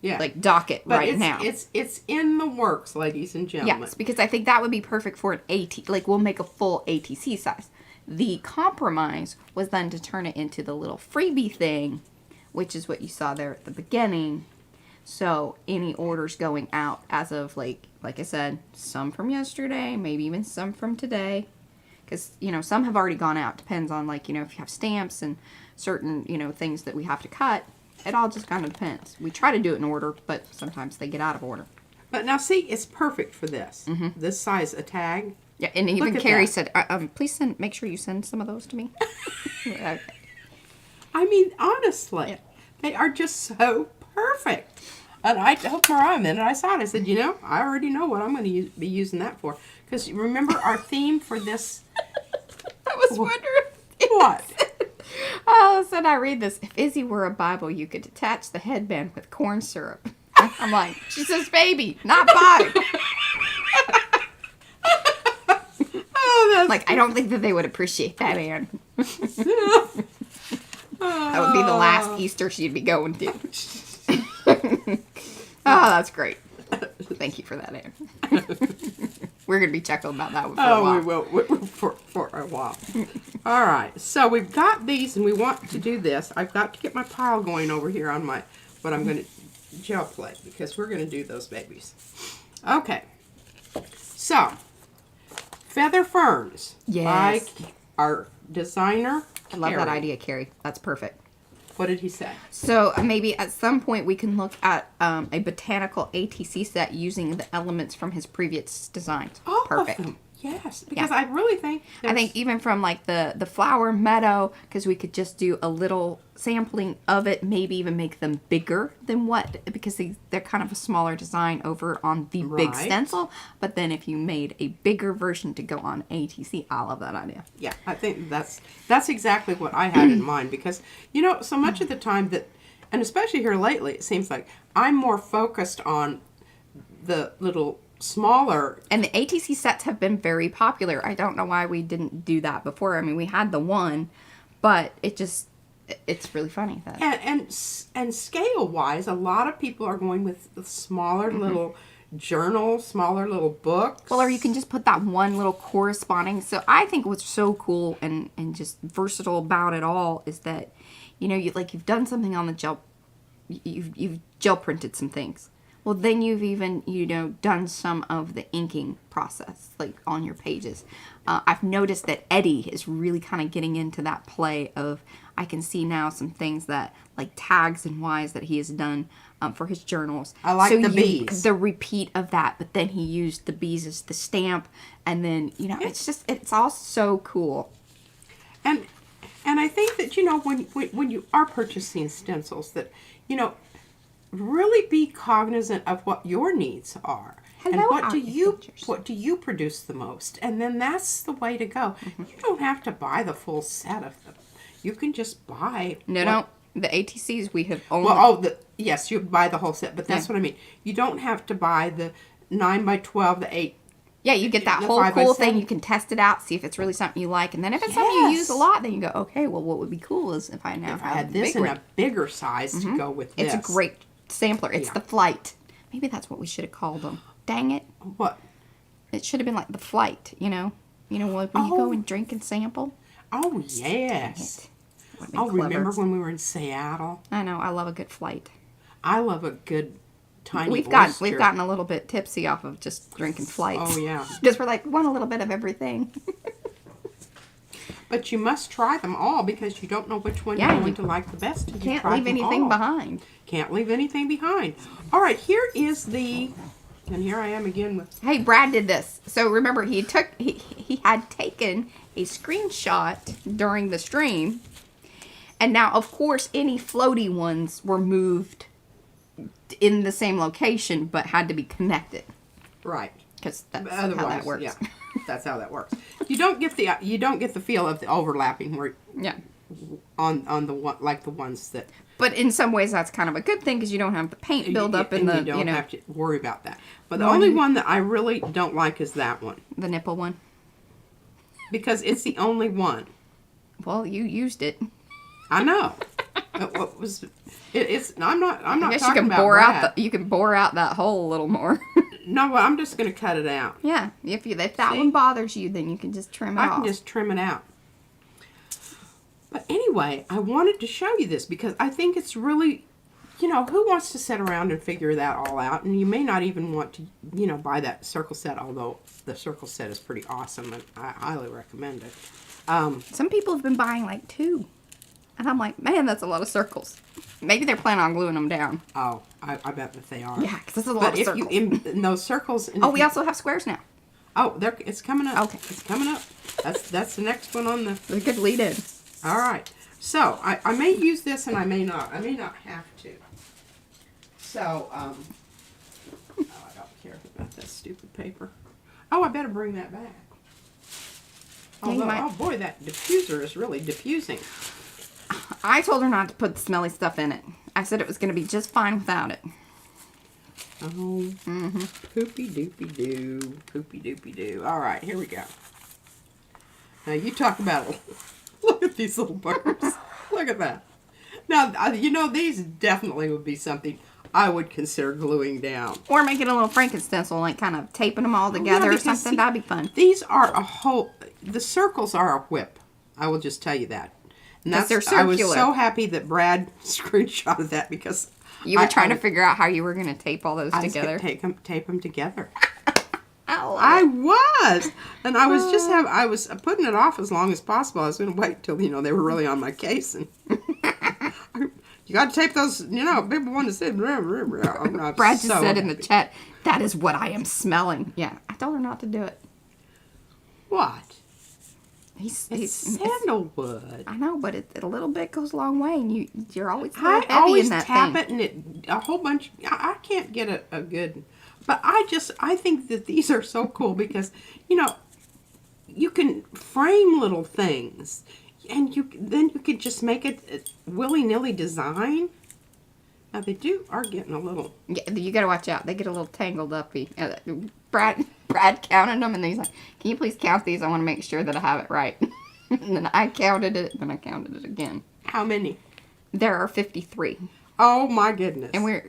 like docket now. It's in the works, ladies and gentlemen. Yes, because I think that would be perfect for an AT. Like, we'll make a full ATC size. The compromise was then to turn it into the little freebie thing, which is what you saw there at the beginning. So any orders going out as of, like I said, some from yesterday, maybe even some from today. Because, some have already gone out. Depends on, if you have stamps and certain, things that we have to cut. It all just kind of depends. We try to do it in order, but sometimes they get out of order. But now, see, it's perfect for this. This size, a tag. Yeah, and even Carrie said, please make sure you send some of those to me. Okay. I mean, honestly, they are just so perfect. And I told Mariah a minute, I saw it. I said, I already know what I'm going to be using that for. Because remember our theme for this? I was wondering. What? Oh, said I read this. If Izzy were a Bible, you could attach the headband with corn syrup. I'm like, she says baby, not 5. Oh, that's Like, I don't think that they would appreciate that, Anne. That would be the last Easter she'd be going to. Oh, that's great. Thank you for that, Anne. We're going to be chuckling about that one for a while. we will for a while. All right, so we've got these, and we want to do this. I've got to get my pile going over here on my what I'm going to gel plate because we're going to do those babies. Okay, so Feather Ferns Yes. by our designer. I love that Carrie. idea, Carrie. That's perfect. What did he say? So maybe at some point we can look at a botanical ATC set using the elements from his previous designs. All Perfect. of them. Yes, because I really think I think even from like the flower meadow, because we could just do a little sampling of it, maybe even make them bigger than what, because they're kind of a smaller design over on the big Right. stencil. But then if you made a bigger version to go on ATC, I love that idea. Yeah, I think that's exactly what I had in mind because, you know, so much of the time that, and especially here lately, it seems like I'm more focused on the little smaller. And the ATC sets have been very popular. I don't know why we didn't do that before. I mean, we had the one, but it's really funny that. And scale wise, a lot of people are going with the smaller little journals, smaller little books. Well, or you can just put that one little corresponding. So I think what's so cool and just versatile about it all is that, you know, you've done something on the gel, you've gel printed some things. Well, then you've even, you know, done some of the inking process, like on your pages. I've noticed that Eddie is really kind of getting into that play of, I can see now some things that, like tags and Ys that he has done for his journals. I like the bees. The repeat of that, but then he used the bees as the stamp, and then, you know, it's all so cool. And I think that, you know, when you are purchasing stencils, that, you know, really be cognizant of what your needs are. Hello, and architectures. what do you produce the most? And then that's the way to go. You don't have to buy the full set of them. You can just buy No. The ATCs we have only... yes, you buy the whole set, but that's what I mean. You don't have to buy the 9x12, the 8. Yeah, you get that the whole 5x7. cool thing. You can test it out, see if it's really something you like. And then if it's something you use a lot, then you go, okay, well, what would be cool is if I now If I had this in a bigger size to go with this. It's a great sampler. It's the flight. Maybe that's what we should have called them. Dang it. What? It should have been like the flight, you know? You know, when you go and drink and sample. Oh, yes. Oh, remember when we were in Seattle? I know. I love a good flight. I love a good tiny We've oyster. gotten a little bit tipsy off of just drinking flights. Oh, yeah. Because we're like, want a little bit of everything. But you must try them all because you don't know which one you're going to like the best. You Can't leave anything behind. Can't leave anything behind. All right, here is the, and here I am again with. Hey, Brad did this. So remember, he had taken a screenshot during the stream, and now, of course, any floaty ones were moved in the same location, but had to be connected. Right. Because that's how that works. Yeah, that's how that works. You don't get the feel of the overlapping where on the one like the ones that. But in some ways, that's kind of a good thing because you don't have the paint build up in the you don't have to worry about that. But the only one that I really don't like is that one. The nipple one. Because it's the only one. Well, you used it. I know. What was? It's. I'm not. I guess talking you can about bore Brad. out you can bore out that hole a little more. No, I'm just going to cut it out. Yeah, if that one bothers you, then you can just trim it off. I can just trim it out. But anyway, I wanted to show you this because I think it's really, you know, who wants to sit around and figure that all out? And you may not even want to, you know, buy that circle set, although the circle set is pretty awesome and I highly recommend it. Some people have been buying like 2. And I'm like, man, that's a lot of circles. Maybe they're planning on gluing them down. Oh, I bet that they are. Yeah, because this is a lot of circles. But if you, in those circles... We also have squares now. Oh, it's coming up. Okay. It's coming up. That's the next one on the... They're good lead in. All right. So, I may use this and I may not. I may not have to. So, oh, I don't care about that stupid paper. Oh, I better bring that back. Although, oh boy, that diffuser is really diffusing. I told her not to put the smelly stuff in it. I said it was going to be just fine without it. Oh, poopy doopy doo. Poopy doopy doo. All right, here we go. Now, you talk about it. Look at these little birds. Look at that. Now, you know, these definitely would be something I would consider gluing down. Or making a little Franken-stencil, like kind of taping them all together or something. That'd be fun. These are the circles are a whip. I will just tell you that. And Because they're circular. I was so happy that Brad screenshotted that because you were trying to figure out how you were going to tape all those together. Tape them together. I was, and I was I was putting it off as long as possible. I was going to wait till they were really on my case, and you got to tape those. People want to say. Brad just said in the chat, "That is what I am smelling." Yeah, I told her not to do it. What? It's sandalwood. I know, but a little bit goes a long way, and you're always I heavy always in that tap thing. it, and it a whole bunch. I can't get a good. But I think that these are so cool because, you can frame little things, and then you could just make it a willy-nilly design. Now they are getting a little. Yeah, you got to watch out. They get a little tangled up. Brad counted them, and he's like, "Can you please count these? I want to make sure that I have it right." And then I counted it, and then I counted it again. How many? There are 53. Oh my goodness! And we're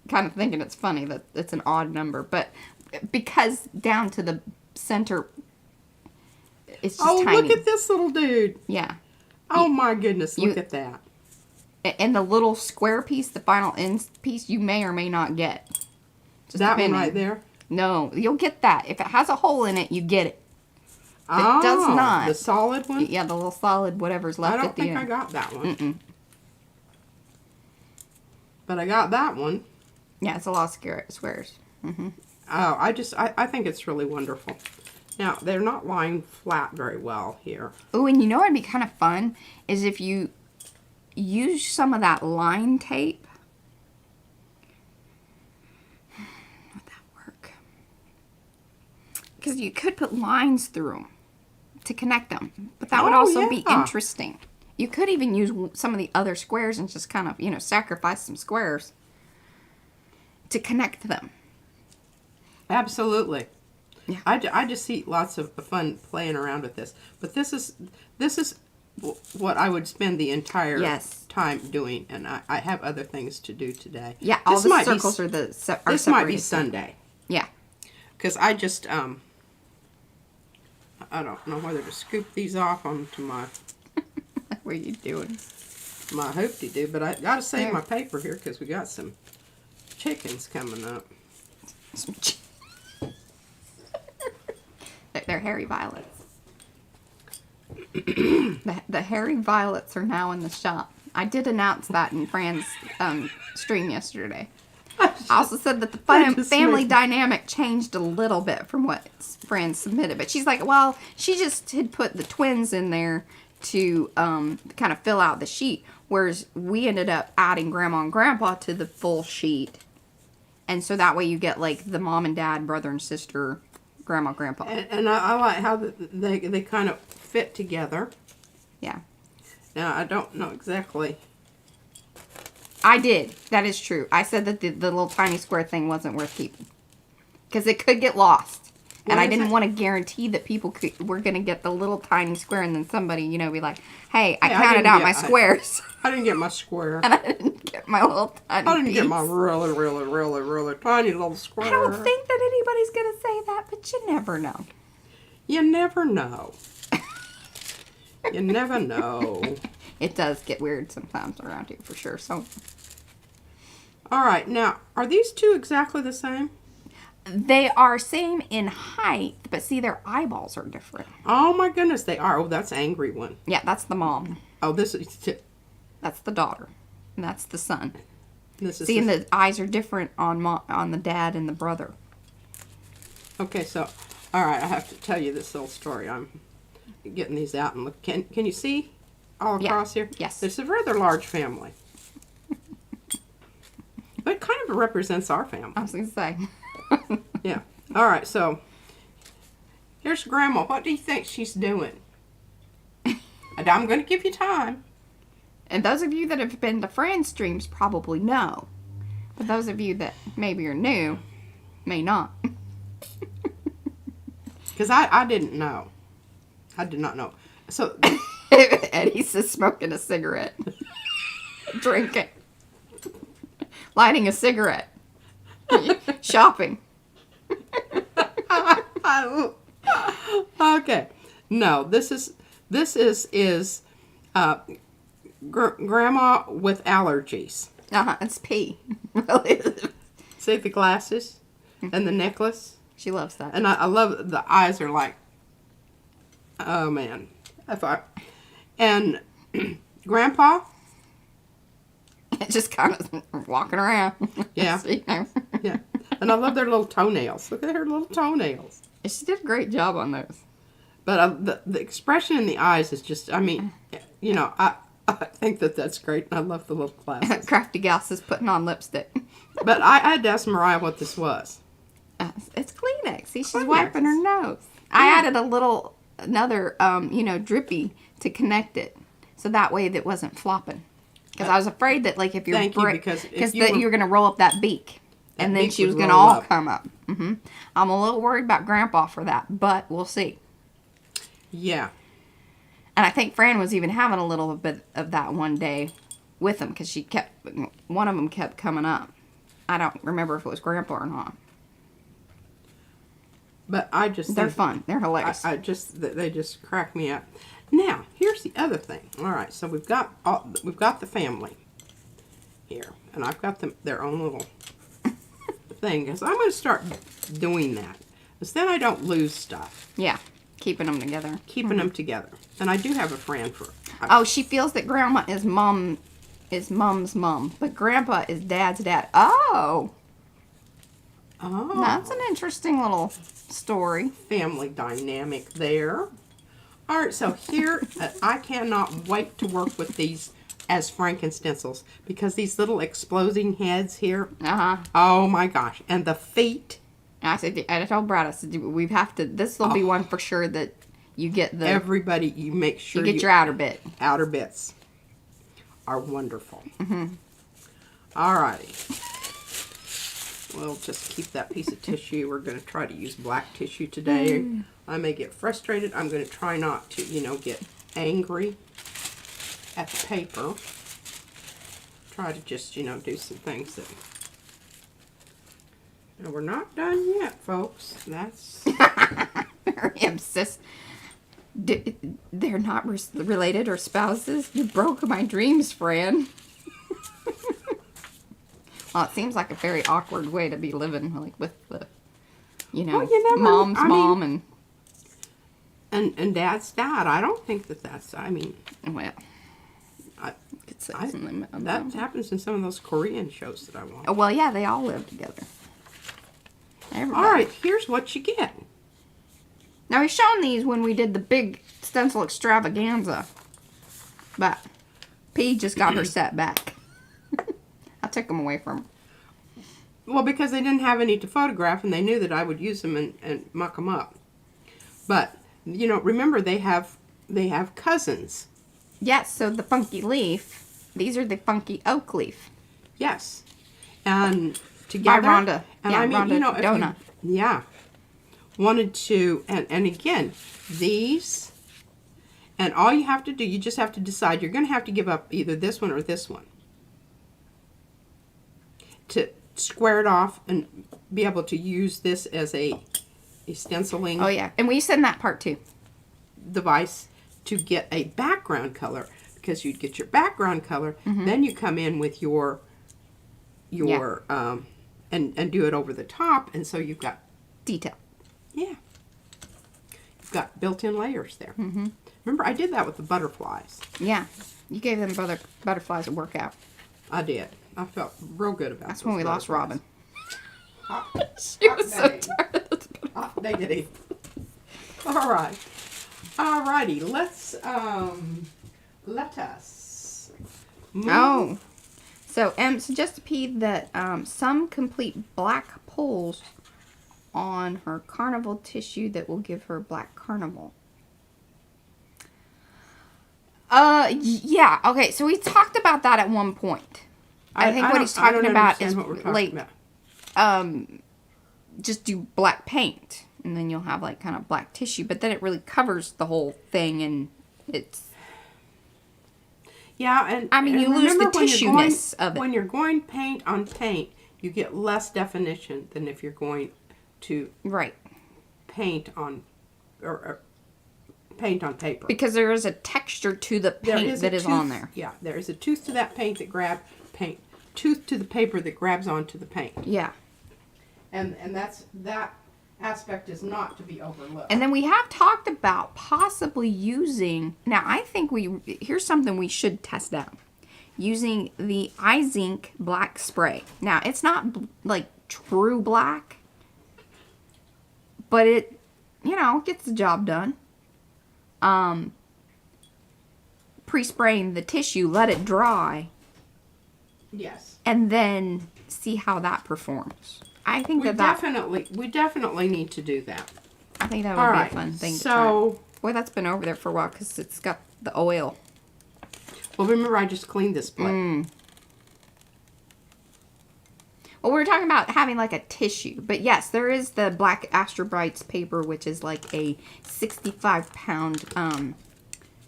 kind of thinking it's funny that it's an odd number, but because down to the center, it's just tiny. Oh, look at this little dude. Yeah. Oh my goodness, look at that. And the little square piece, the final end piece, you may or may not get. Just that depending. one right there? No, you'll get that. If it has a hole in it, you get it. If it does not. The solid one? Yeah, the little solid whatever's left at the end. I don't think I got that one. But I got that one. Yeah, it's a lot of squares. Oh, I think it's really wonderful. Now, they're not lying flat very well here. Oh, and you know what'd be kind of fun is if you use some of that line tape. Would that work? Because you could put lines through them to connect them. But that would also be interesting. You could even use some of the other squares and just kind of, sacrifice some squares to connect them. Absolutely. Yeah. I just see lots of fun playing around with this. But this is what I would spend the entire time doing, and I have other things to do today. Yeah, all the circles are this might be Sunday. Yeah. Because I just, I don't know whether to scoop these off onto my... What are you doing? My hoop-de-doo, but I got to save my paper here because we got some chickens coming up. They're hairy violets. The hairy violets are now in the shop. I did announce that in Fran's stream yesterday. I also said that the family dynamic changed a little bit from what Fran submitted. But she's like, well, she just had put the twins in there to kind of fill out the sheet. Whereas we ended up adding Grandma and Grandpa to the full sheet. And so that way you get like the mom and dad, brother and sister, Grandma, Grandpa. And I like how they kind of fit together. Yeah. Now, I don't know exactly. I did. That is true. I said that the little tiny square thing wasn't worth keeping. Because it could get lost. And I didn't want to guarantee that people were going to get the little tiny square and then somebody, be like, hey, I counted out my squares. I didn't get my square. And I didn't get my little tiny I didn't get my really, really, really, really tiny little square. I don't think that anybody's going to say that, but you never know. You never know. You never know. It does get weird sometimes around here, for sure. So, all right. Now, are these two exactly the same? They are same in height, but see, their eyeballs are different. Oh, my goodness, they are. Oh, that's Angry One. Yeah, that's the mom. Oh, this is... That's the daughter. And that's the son. This is see, and the eyes are different on the dad and the brother. Okay, so, all right, I have to tell you this little story. I'm getting these out and look. Can you see all across here? Yes. It's a rather large family. But it kind of represents our family. I was going to say. Yeah. All right, so here's Grandma. What do you think she's doing? And I'm going to give you time. And those of you that have been to Fran's streams probably know For those of you that maybe are new, may not. Because I didn't know. I did not know. So Eddie's just smoking a cigarette. Drinking. Lighting a cigarette. Shopping. Okay. No, this is grandma with allergies. It's P. See the glasses and the necklace? She loves that. And I love the eyes are like, oh man. And grandpa? Just kind of walking around. Yeah. Yeah. And I love their little toenails. Look at her little toenails. She did a great job on those. But the expression in the eyes is just, I mean, you know, I think that's great. And I love the little glasses. Crafty Gals is putting on lipstick. But I had to ask Mariah what this was. It's Kleenex. See, she's Kleenex. wiping her nose. I added another, drippy to connect it. So that way that wasn't flopping. Because I was afraid that, like, if you're... because you're going to roll up that beak. And then beak she was would going to roll all up. come up. I'm a little worried about Grandpa for that. But we'll see. Yeah. And I think Fran was even having a little bit of that one day with him. Because one of them kept coming up. I don't remember if it was Grandpa or not. But I just They're think fun. They're hilarious. they just crack me up. Now, here's the other thing. All right, so we've got the family here, and I've got their own little thing because I'm going to start doing that. Because then I don't lose stuff. Yeah, keeping them together. Keeping them together, and I do have a friend for. Oh, she feels that Grandma is Mom's mom, but Grandpa is Dad's dad. Oh. Oh, That's an interesting little story. Family dynamic there. All right, so here, I cannot wait to work with these as Franken-stencils because these little exploding heads here, oh my gosh, and the feet. I told Brad, I said, we have to, this will be one for sure that you get the... Everybody, you make sure you get your outer bit. Outer bits are wonderful. All righty. We'll just keep that piece of tissue. We're going to try to use black tissue today. I may get frustrated. I'm going to try not to, get angry at the paper. Try to just, do some things that... Now, we're not done yet, folks. That's... Very obsessed. They're not related or spouses. You broke my dreams, Fran. Well, it seems like a very awkward way to be living, like with the, mom's mom and dad's dad. I don't think that's. I mean, well, that happens in some of those Korean shows that I watch. Oh, well, yeah, they all live together. Everybody. All right, here's what you get. Now we've shown these when we did the big stencil extravaganza, but P just got her set back. I took them away from her. Well, because they didn't have any to photograph, and they knew that I would use them and muck them up. But remember they have cousins. Yes, so the funky leaf. These are the funky oak leaf. Yes, and together. By Rhonda. And yeah, I mean, Rhonda Donut. Yeah. Wanted to, and again, these, and all you have to do, you just have to decide, you're going to have to give up either this one or this one to square it off and be able to use this as a stenciling Oh, yeah. And we send that part, too. device to get a background color, because you'd get your background color, then you come in with your and do it over the top, and so you've got Detail. Yeah. You've got built-in layers there. Remember, I did that with the butterflies. Yeah. You gave them butterflies a workout. I did. I felt real good about That's those when we lost butterflies. Robin. She was so tired of the Hot diggity. All right. All righty. Let us move. Oh. So, suggest to P that some complete black pulls on her carnival tissue that will give her black carnival. Yeah. Okay, so we talked about that at one point. I think what he's talking about is what we're talking like, about. just do black paint, and then you'll have like kind of black tissue, but then it really covers the whole thing, and it's. Yeah, and I mean, and you lose the remember when you're tissueness going, of it. When you're going paint on paint, you get less definition than if you're going to Right. paint on or paint on paper. Because there is a texture to the paint that is on there. Yeah, there is a tooth to that paint that tooth to the paper that grabs onto the paint. Yeah. And that aspect is not to be overlooked. And then we have talked about possibly using, now I think here's something we should test out. Using the iZink black spray. Now, it's not like true black, but it, gets the job done. Pre-spraying the tissue, let it dry, yes. and then see how that performs. I think we definitely need to do that. I think that would be a fun thing to try. Boy, that's been over there for a while because it's got the oil. Well, remember I just cleaned this plate. Well, we were talking about having like a tissue. But yes, there is the black ANDRIOD paper, which is like a 65-pound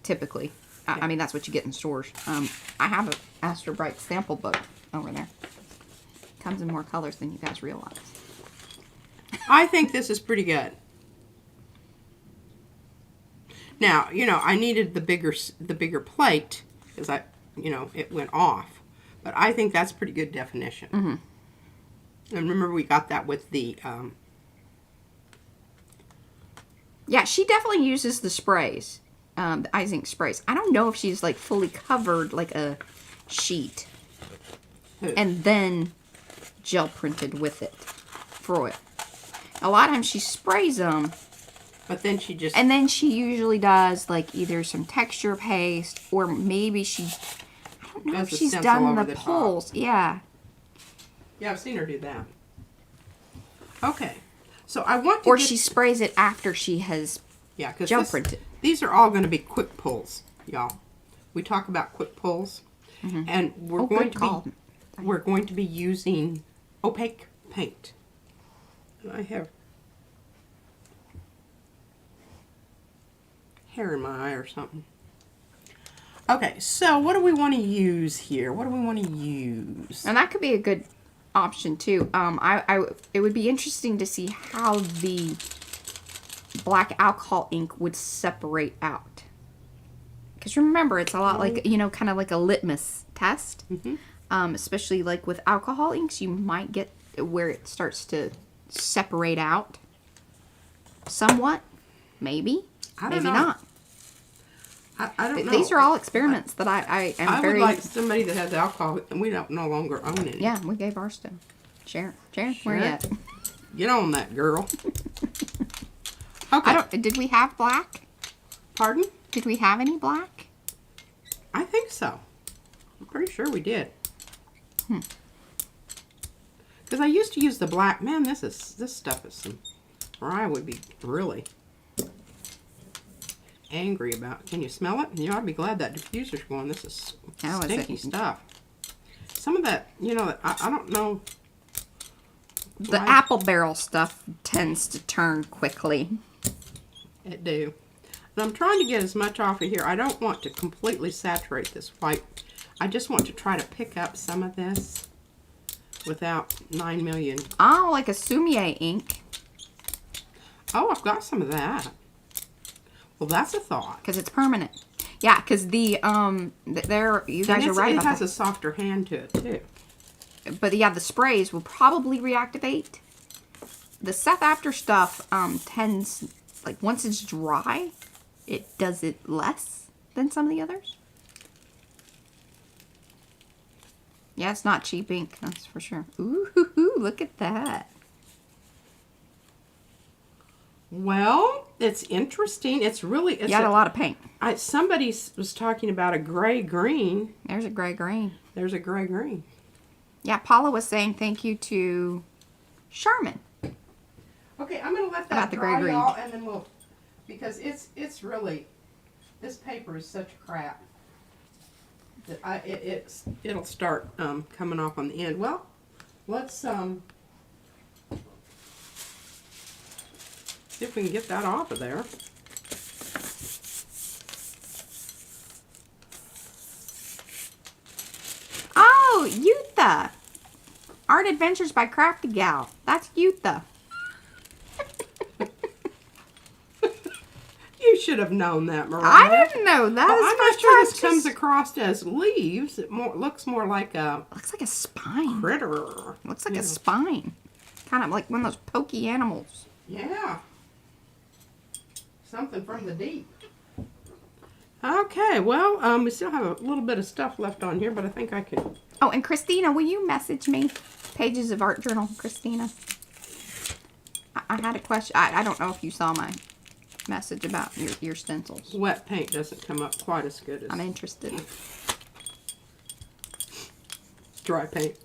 typically. I mean, that's what you get in stores. I have an ANDRIOD sample book over there. Comes in more colors than you guys realize. I think this is pretty good. Now, I needed the bigger plate because it went off. But I think that's pretty good definition. Mm-hmm. And remember, we got that with the... Yeah, she definitely uses the sprays, the iZink sprays. I don't know if she's like fully covered like a sheet. And then gel printed with it for it. A lot of times she sprays them, but then she just... And then she usually does like either some texture paste or maybe I don't know if she's done the pulls. Yeah. Yeah, I've seen her do that. Okay. So I want to Or she sprays it after she has gel printed. These are all going to be quick pulls, y'all. We talk about quick pulls. Mm-hmm. And we're going to be using opaque paint. I have hair in my eye or something. Okay, so what do we want to use here? What do we want to use? And that could be a good option too. It would be interesting to see how the black alcohol ink would separate out. Because remember, it's a lot like, kind of like a litmus test. Mm-hmm. Especially like with alcohol inks, you might get where it starts to separate out somewhat. Maybe. Maybe not. I don't know. These are all experiments that I am very... I would like somebody that has alcohol, and we don't no longer own it. Yeah, we gave ours to Sharon. Sharon, where are you at? Get on that, girl. Okay. Did we have black? Pardon? Did we have any black? I think so. I'm pretty sure we did. Because I used to use the black. Man, this stuff is some... Mariah would be really angry about. Can you smell it? You ought to be glad that diffuser's going. This is stinky stuff. Some of that, I don't know. The apple barrel stuff tends to turn quickly. It do. And I'm trying to get as much off of here. I don't want to completely saturate this white. I just want to try to pick up some of this without 9 million. Oh, like a Sumier ink. Oh, I've got some of that. Well, that's a thought. Because it's permanent. Yeah, because you guys are right It about has that. a softer hand to it, too. But yeah, the sprays will probably reactivate. The Seth After stuff tends, like once it's dry, it does it less than some of the others. Yeah, it's not cheap ink, that's for sure. Ooh, look at that. Well, it's interesting. It's really... You got a lot of paint. Somebody was talking about a gray-green. There's a gray-green. There's a gray-green. Yeah, Paula was saying thank you to Charmin. Okay, I'm going to let that dry, y'all, and then we'll... Because it's really... This paper is such crap. It'll start coming off on the end. Well, let's see if we can get that off of there. Oh, Yutha. Art Adventures by Crafty Gal. That's Yutha. You should have known that, Mariah. I didn't know that. Well, I'm not sure this comes across as leaves. It looks more like a... Looks like a spine. Critter. Looks like a spine. Kind of like one of those pokey animals. Yeah. Something from the deep. Okay, well, we still have a little bit of stuff left on here, but I think I can... Oh, and Christina, will you message me Pages of Art Journal, Christina? I had a question. I don't know if you saw my message about your stencils. Wet paint doesn't come up quite as good as... I'm interested. Dry paint.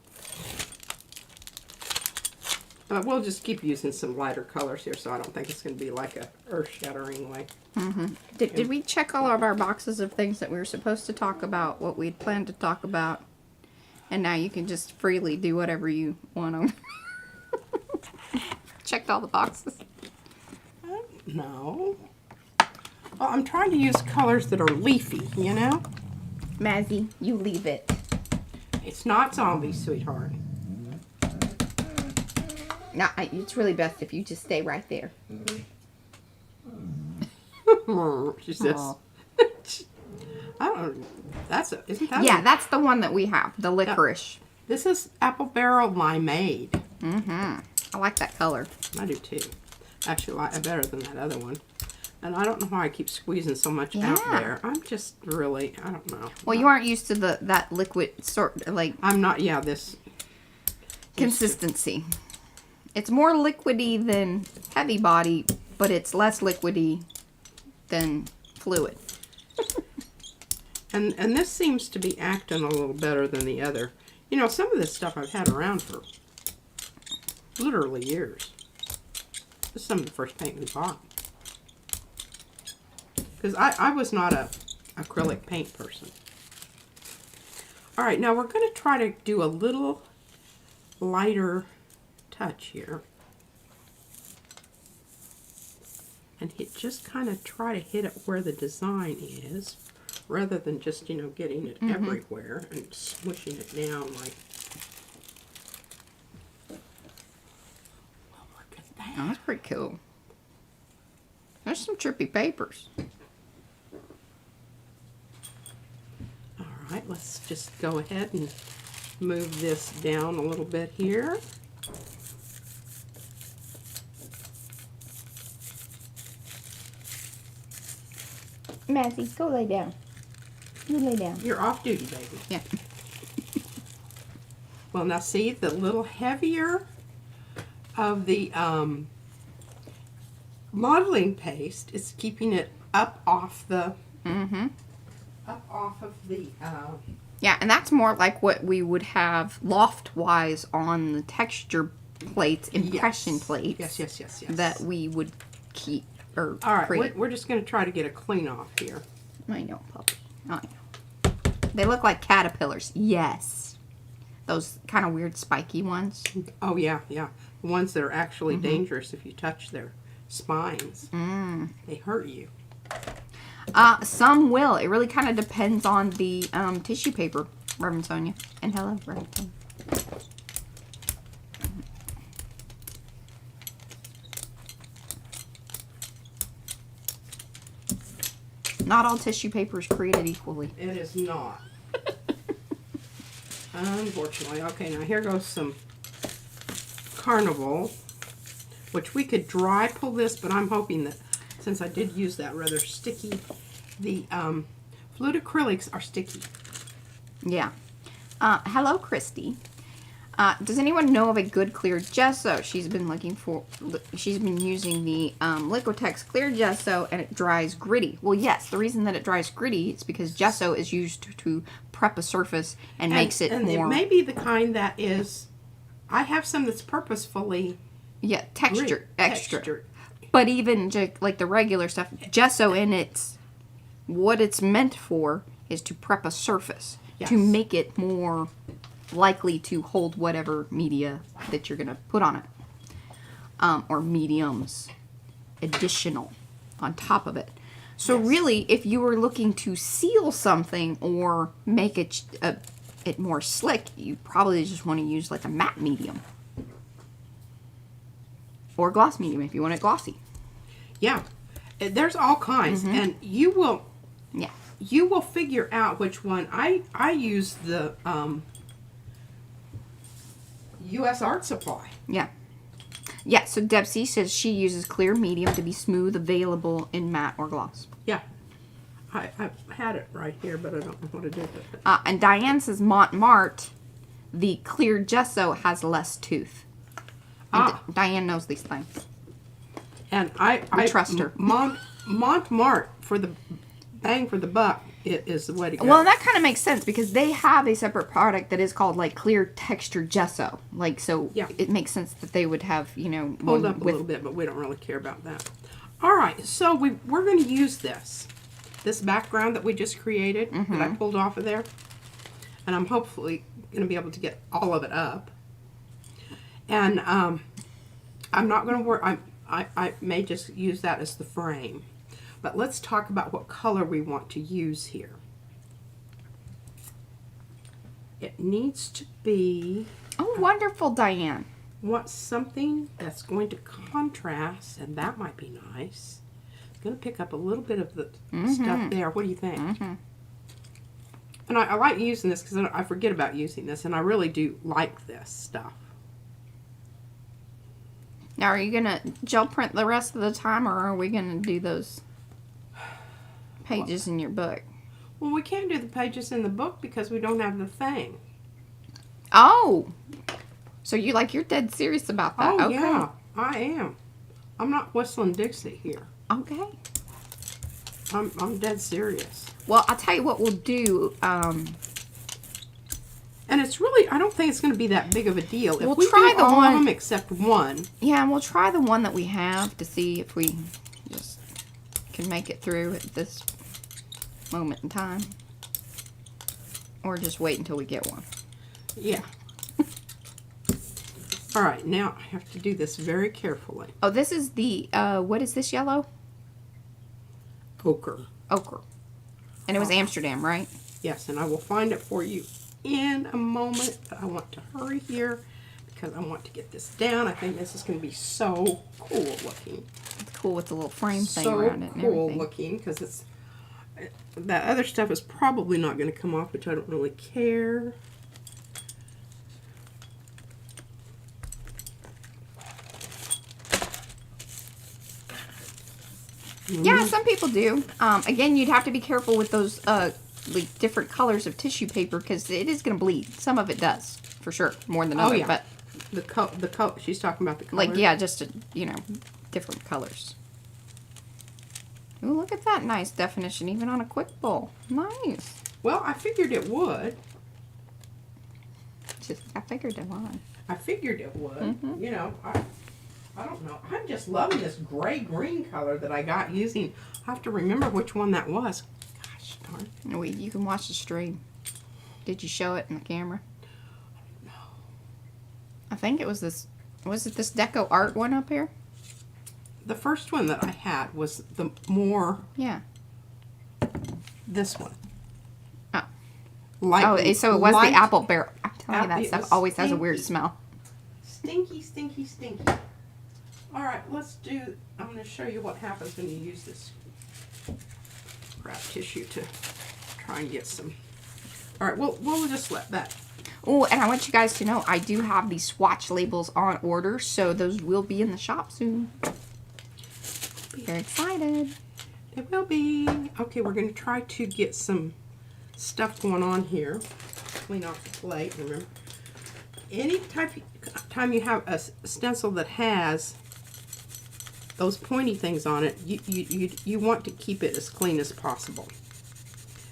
We'll just keep using some lighter colors here, so I don't think it's going to be like a earth-shattering way. Did we check all of our boxes of things that we were supposed to talk about, what we'd planned to talk about? And now you can just freely do whatever you want to. Checked all the boxes. No. Well, I'm trying to use colors that are leafy, you know? Mazzy, you leave it. It's not zombies, sweetheart. No, it's really best if you just stay right there. She says. I don't. Isn't that? Yeah, that's the one that we have. The licorice. This is apple barrel limeade. I like that color. I do too. Actually, I like it better than that other one. And I don't know why I keep squeezing so much out there. I'm just really, I don't know. Well, you aren't used to that liquid sort, like... I'm not, yeah, this... Consistency. It's more liquidy than heavy body, but it's less liquidy than fluid. And this seems to be acting a little better than the other. You know, some of this stuff I've had around for literally years. This is some of the first paint we bought. Because I was not a acrylic paint person. Alright, now we're going to try to do a little lighter touch here. And just kind of try to hit it where the design is. Rather than just, you know, getting it everywhere and smushing it down like... Oh, look at that. Oh, that's pretty cool. There's some trippy papers. Alright, let's just go ahead and move this down a little bit here. Mazzy, go lay down. You lay down. You're off duty, baby. Yeah. Well, now see, the little heavier of the modeling paste is keeping it up off the... Up off of the... Yeah, and that's more like what we would have loft-wise on the texture plates, impression plates. Yes. That we would keep or All right, create. we're just going to try to get a clean off here. I know, puppy. I know. They look like caterpillars. Yes. Those kind of weird spiky ones. Oh, yeah. The ones that are actually dangerous if you touch their spines. They hurt you. Some will. It really kind of depends on the tissue paper, Reverend Sonia. And hello, Reverend Sonia. Not all tissue paper is created equally. It is not. Unfortunately. Okay, now here goes some Carnival, which we could dry pull this, but I'm hoping that since I did use that rather sticky, the fluid acrylics are sticky. Yeah. Hello, Christy. Does anyone know of a good clear gesso? She's been looking for. She's been using the Liquitex clear gesso, and it dries gritty. Well, yes. The reason that it dries gritty is because gesso is used to prep a surface and makes it more. And it may be the kind that is. I have some that's purposefully. Yeah, extra. Textured. But even like the regular stuff, gesso in its what it's meant for is to prep a surface. to make it more likely to hold whatever media that you're going to put on it. Or mediums additional on top of it. So really, if you were looking to seal something or make it more slick, you probably just want to use like a matte medium. Or gloss medium if you want it glossy. Yeah. There's all kinds. And you will figure out which one. I use the U.S. Art Supply. Yeah. Yeah, so Debsy says she uses clear medium to be smooth, available in matte or gloss. Yeah. I had it right here, but I don't know what to do with it. And Diane says Montmart, the clear gesso has less tooth. Diane knows these things. And I trust her. Montmart, for the bang for the buck, it is the way to go. Well, that kind of makes sense because they have a separate product that is called like clear texture gesso. Like, so it makes sense that they would have, you know, pulled up a little bit, but we don't really care about that. All right, so we're going to use this background that we just created that I pulled off of there, and I'm hopefully going to be able to get all of it up. And I'm not going to work. I may just use that as the frame. But let's talk about what color we want to use here. It needs to be... Oh, wonderful, Diane. Want something that's going to contrast, and that might be nice. It's going to pick up a little bit of the stuff there. What do you think? And I like using this because I forget about using this, and I really do like this stuff. Now, are you going to gel print the rest of the time, or are we going to do those pages in your book? Well, we can't do the pages in the book because we don't have the thing. Oh! So you're dead serious about that. Oh, okay. yeah, I am. I'm not whistling Dixie here. Okay. I'm dead serious. Well, I'll tell you what we'll do. And it's really, I don't think it's going to be that big of a deal. We'll if we try do the all one of them except one. Yeah, and we'll try the one that we have to see if we just can make it through at this moment in time. Or just wait until we get one. Yeah. All right, now I have to do this very carefully. Oh, this is the, what is this yellow? Ochre. Ochre. And it was Amsterdam, right? Yes, and I will find it for you in a moment, but I want to hurry here because I want to get this down. I think this is going to be so cool looking. It's cool with the little frame thing around it and everything. So cool looking because it's, that other stuff is probably not going to come off, which I don't really care. Yeah, some people do. Again, you'd have to be careful with those like different colors of tissue paper because it is going to bleed. Some of it does, for sure, more than others. Yeah. But the coat. She's talking about the color. Like, yeah, just different colors. Ooh, look at that nice definition, even on a quick bowl. Nice. Well, I figured it would. I figured it would. I figured it would. You know, I don't know. I'm just loving this gray-green color that I got using. I have to remember which one that was. Gosh darn. No, you can watch the stream. Did you show it in the camera? No. I think it was this. Was it this Deco Art one up here? The first one that I had was the more... Yeah. This one. Oh. Light, so it was the apple barrel. I'm telling you, that It stuff was always has a stinky. weird smell. Stinky, stinky, stinky. All right, I'm going to show you what happens when you use this crap tissue to try and get some. All right, we'll just let that. Oh, and I want you guys to know I do have these swatch labels on order, so those will be in the shop soon. Very excited. It will be. Okay, we're going to try to get some stuff going on here. Clean off the plate. Remember, any time you have a stencil that has those pointy things on it, you want to keep it as clean as possible.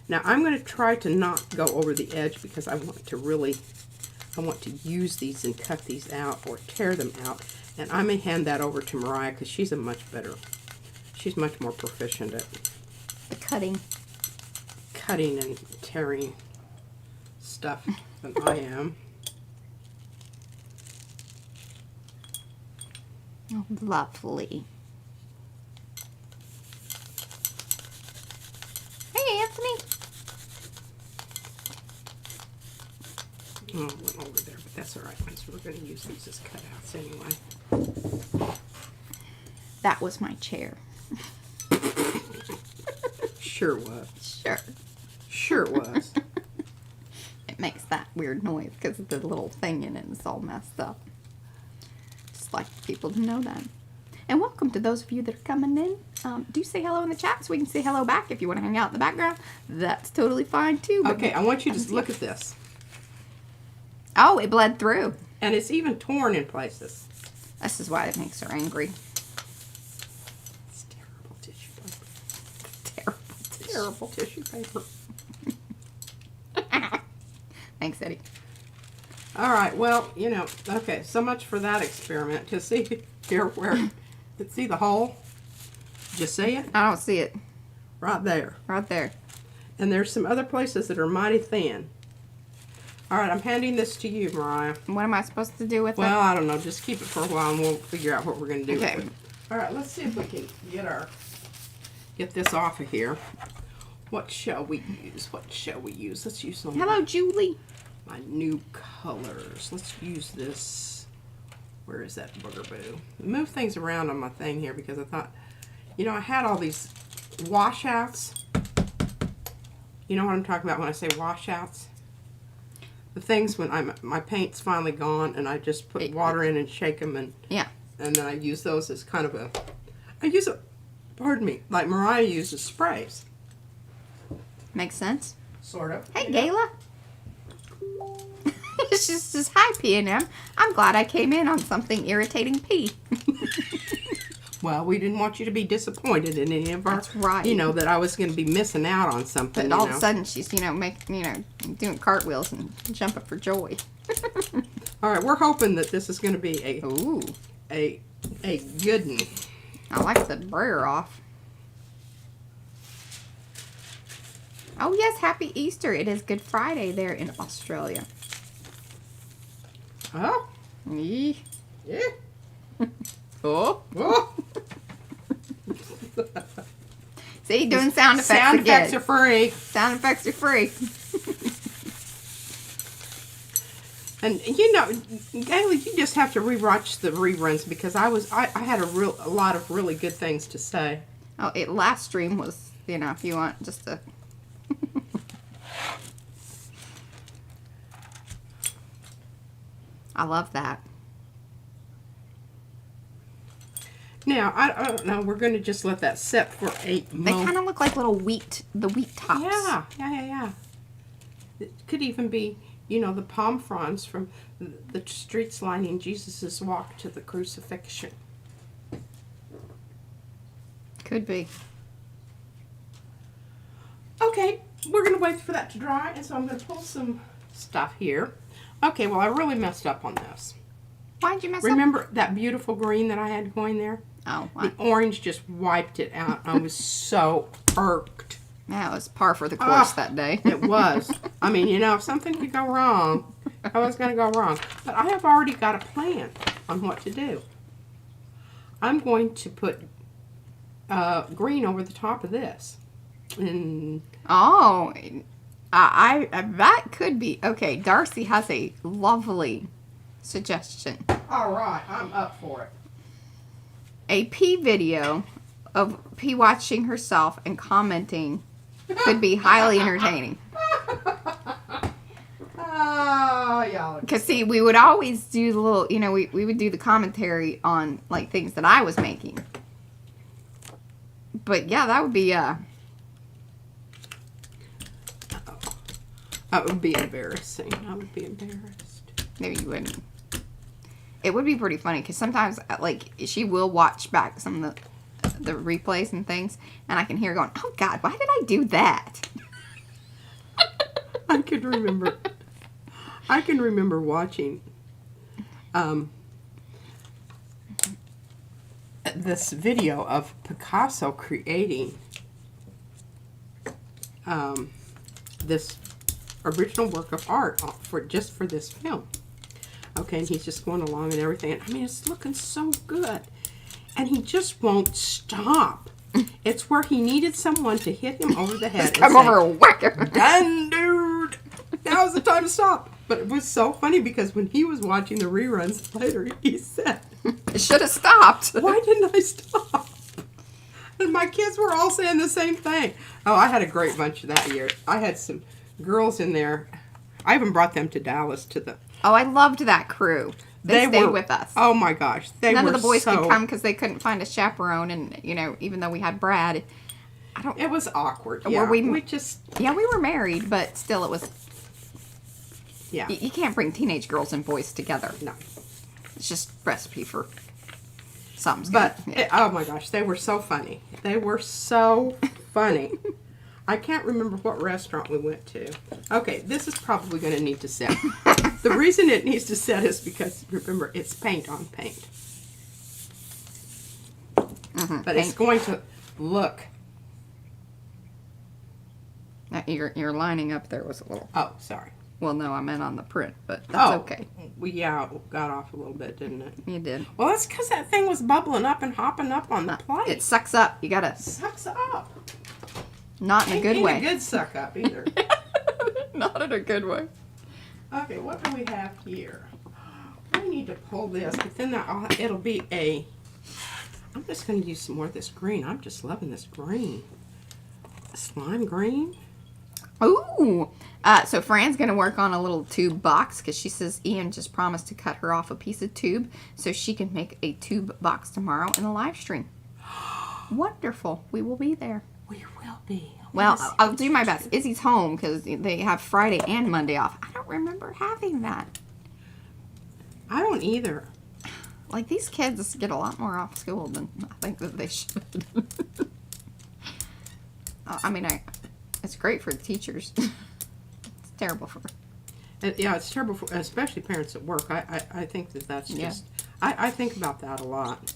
Now I'm going to try to not go over the edge because I want to use these and cut these out or tear them out. And I may hand that over to Mariah because she's much more proficient at The cutting. cutting and tearing stuff than I am. Oh, lovely. Hey, Anthony. Oh, it went over there, but that's all right. So we're going to use these as cutouts anyway. That was my chair. Sure was. Sure. Sure was. It makes that weird noise because the little thing in it is all messed up. Just like people to know that. And welcome to those of you that are coming in. Do say hello in the chat so we can say hello back. If you want to hang out in the background, that's totally fine too. Okay, I want you to look at this. Oh, it bled through. And it's even torn in places. This is why it makes her angry. It's terrible tissue paper. Terrible. Terrible tissue paper. Thanks, Eddie. All right, well, you know, okay, so much for that experiment. To see here where, see the hole? Did you see it? I don't see it. Right there. Right there. And there's some other places that are mighty thin. All right, I'm handing this to you, Mariah. What am I supposed to do with Well, I don't know. Just keep it for a while and we'll figure out what we're going to do Okay. with it. All right, let's see if we can get this off of here. What shall we use? What shall we use? Let's use some. Hello, Julie. My new colors. Let's use this. Where is that bugaboo? Move things around on my thing here because I thought, you know, I had all these washouts. You know what I'm talking about when I say washouts? The things when my paint's finally gone and I just put water in and shake them and Yeah. and then I use those as kind of pardon me, like Mariah uses sprays. Makes sense. Sort of. Hey, Gayla. It's just says, hi, P&M. I'm glad I came in on something irritating P. Well, we didn't want you to be disappointed in any of our, That's right. you know, that I was going to be missing out on something. But all of a sudden, she's, doing cartwheels and jumping for joy. All right, we're hoping that this is going to be a good one. I like the brayer off. Oh, yes, happy Easter. It is Good Friday there in Australia. Oh, Eee. yeah. Oh. Oh. See, doing sound effects Sound again. effects are free. Sound effects are free. And you know, Gayle, you just have to rewatch the reruns because I had a lot of really good things to say. Oh, last stream was, if you want just to... I love that. Now, I don't know. We're going to just let that set for 8 They moments. kind of look like little wheat tops. Yeah. It could even be, the palm fronds from the streets lining Jesus' walk to the crucifixion. Could be. Okay, we're going to wait for that to dry, and so I'm going to pull some stuff here. Okay, well, I really messed up on this. Why'd you mess up? Remember that beautiful green that I had going there? Oh, The orange just wiped it out. I was so irked. yeah, it was par for the course that day. It was. I mean, if something could go wrong, I was going to go wrong. But I have already got a plan on what to do. I'm going to put green over the top of this. And Oh, I that could be okay. Darcy has a lovely suggestion. all right, I'm up for it. A P video of P watching herself and commenting could be highly entertaining. Oh, y'all. Because see, we would always do the little, we would do the commentary on like things that I was making. But yeah, that would be That would be embarrassing. I would be embarrassed. maybe you wouldn't. It would be pretty funny because sometimes, like, she will watch back some of the replays and things, and I can hear her going, "Oh God, why did I do that?" I can remember watching this video of Picasso creating this original work of art for this film. Okay, and he's just going along and everything. And, I mean, it's looking so good. And he just won't stop. It's where he needed someone to hit him over the head. Come over and whack him. Done, dude. Now's the time to stop. But it was so funny because when he was watching the reruns later, he said, I should have stopped. why didn't I stop? And my kids were all saying the same thing. Oh, I had a great bunch that year. I had some girls in there. I even brought them to Dallas to the... Oh, I loved that crew. They stayed with us. Oh my gosh. None of the boys could come because they couldn't find a chaperone. And, you know, even though we had Brad, it was awkward. Yeah, we just... Yeah, we were married, but still it was... Yeah. You can't bring teenage girls and boys together. No. It's just recipe for something. But, oh my gosh, they were so funny. They were so funny. I can't remember what restaurant we went to. Okay, this is probably going to need to set. The reason it needs to set is because, remember, it's paint on paint. But it's going to look. Now, your lining up there was a little... Oh, sorry. Well, no, I meant on the print, but that's okay. Yeah, it got off a little bit, didn't it? You did. Well, that's because that thing was bubbling up and hopping up on the plate. It sucks up. You gotta... Sucks up. Not in a good way. Ain't a good suck up either. Not in a good way. Okay, what do we have here? We need to pull this, but then it'll be a... I'm just going to use some more of this green. I'm just loving this green. Slime green. Ooh. So Fran's going to work on a little tube box because she says Ian just promised to cut her off a piece of tube so she can make a tube box tomorrow in the live stream. Wonderful. We will be there. We will be. Well, I'll do my best. Izzy's home because they have Friday and Monday off. I don't remember having that. I don't either. Like, these kids get a lot more off school than I think that they should. I mean, it's great for the teachers. It's terrible for... Yeah, it's terrible for, especially parents at work. I think that's just... Yeah. I think about that a lot.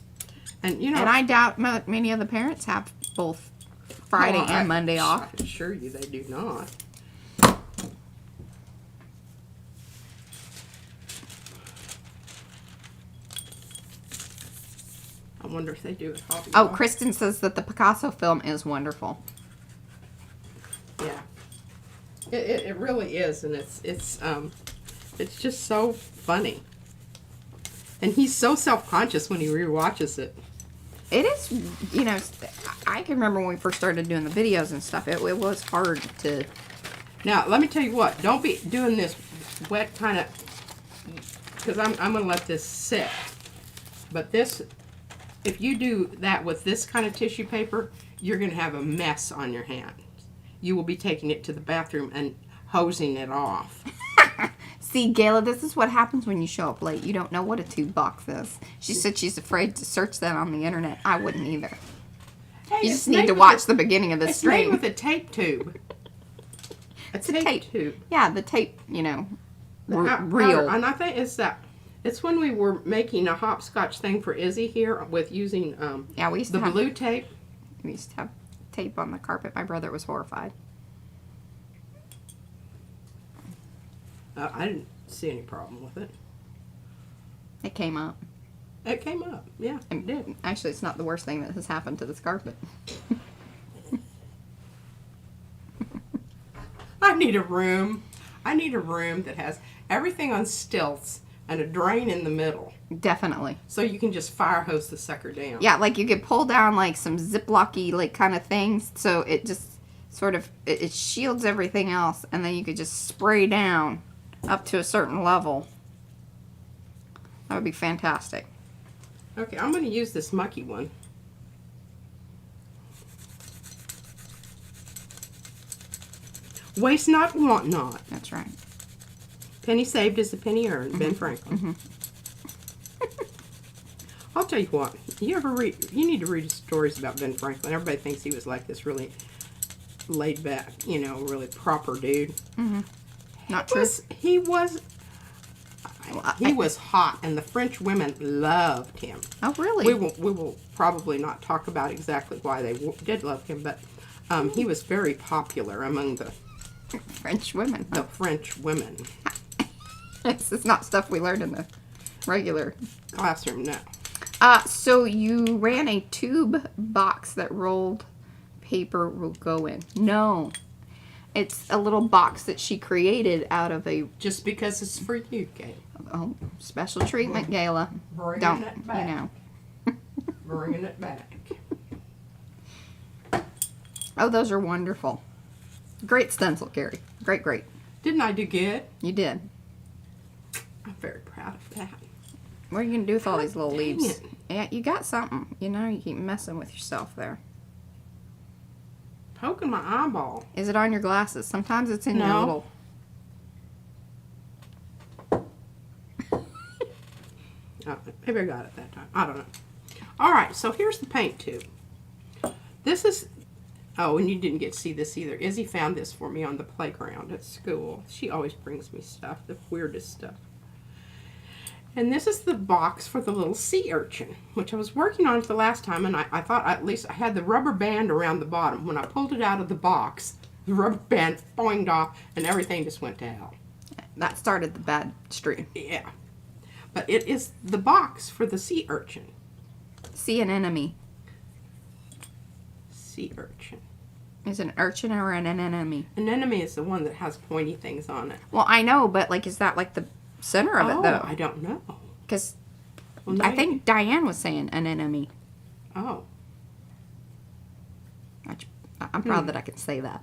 And, you know... And I doubt many of the parents have both Friday and Monday off. I assure you they do not. I wonder if they do it hobby. Oh, Kristen says that the Picasso film is wonderful. Yeah. It really is, and it's just so funny. And he's so self-conscious when he rewatches it. It is, you know, I can remember when we first started doing the videos and stuff, it was hard to... Now, let me tell you what, don't be doing this wet kind of, because I'm going to let this sit. But this, if you do that with this kind of tissue paper, you're going to have a mess on your hand. You will be taking it to the bathroom and hosing it off. See, Gayla, this is what happens when you show up late. You don't know what a tube box is. She said she's afraid to search that on the internet. I wouldn't either. Hey, you just need to watch the beginning of the stream. It's made with a tape tube. It's a tape tube. Yeah, the tape, you know, real. And I think it's when we were making a hopscotch thing for Izzy here with using we used to have blue tape. We used to have tape on the carpet. My brother was horrified. I didn't see any problem with it. It came up. It came up, yeah, it did. Actually, it's not the worst thing that has happened to this carpet. I need a room. I need a room that has everything on stilts and a drain in the middle. Definitely. So you can just fire hose the sucker down. Yeah, like you could pull down like some ziplocky like kind of things, so it just sort of it shields everything else, and then you could just spray down up to a certain level. That would be fantastic. Okay, I'm going to use this mucky one. Waste not, want not. That's right. Penny saved is a penny earned. Ben Franklin. I'll tell you what. You need to read stories about Ben Franklin. Everybody thinks he was like this really laid back, you know, really proper dude. Not true. He was hot, and the French women loved him. Oh, really? We will probably not talk about exactly why they did love him, but he was very popular among French women. The French women. This is not stuff we learned in the regular Classroom, no. So you ran a tube box that rolled paper will go in. No. It's a little box that she created out of a... Just because it's for you, Gail. Oh, special treatment, Gayla. Bringing Don't, it back. you know. Bringing it back. Oh, those are wonderful. Great stencil, Carrie. Great, great. Didn't I do good? You did. I'm very proud of that. What are you going to do with all these little Dang leaves? it. Yeah, you got something. You know, you keep messing with yourself there. Poking my eyeball. Is it on your glasses? Sometimes it's in your No. little... Maybe I got it that time. I don't know. All right, so here's the paint tube. This is... Oh, and you didn't get to see this either. Izzy found this for me on the playground at school. She always brings me stuff, the weirdest stuff. And this is the box for the little sea urchin, which I was working on it the last time, and I thought at least I had the rubber band around the bottom. When I pulled it out of the box, the rubber band boinged off, and everything just went to hell. That started the bad stream. Yeah. But it is the box for the sea urchin. See an enemy. Sea urchin. Is it an urchin or an anemone? An enemy is the one that has pointy things on it. Well, I know, but like, is that like the center of it though? I don't know. Because Well, I think Diane was saying an enemy. Oh. I'm proud that I can say that.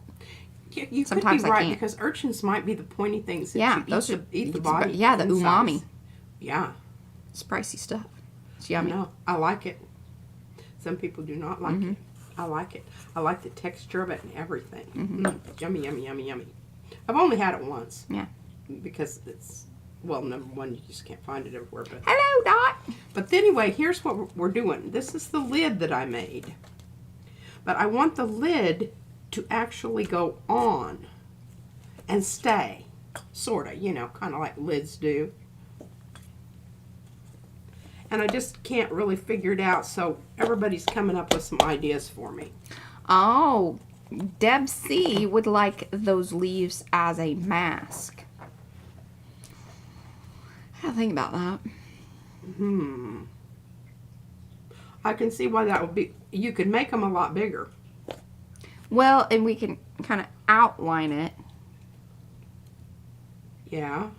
Yeah, you Sometimes could be I right can't. because urchins might be the pointy things that Yeah, you those eat, are eat the body. Yeah, the insides. umami. Yeah. It's pricey stuff. It's I yummy. know. I like it. Some people do not like it. I like it. I like the texture of it and everything. Yummy, yummy, yummy, yummy. I've only had it once. Yeah. Because it's, well, number one, you just can't find it everywhere. But Hello, Dot. But anyway, here's what we're doing. This is the lid that I made. But I want the lid to actually go on and stay. Sort of, you know, kind of like lids do. And I just can't really figure it out, so everybody's coming up with some ideas for me. Oh, Deb C would like those leaves as a mask. I think about that. I can see why that would be. You could make them a lot bigger. Well, and we can kind of outline it. Yeah.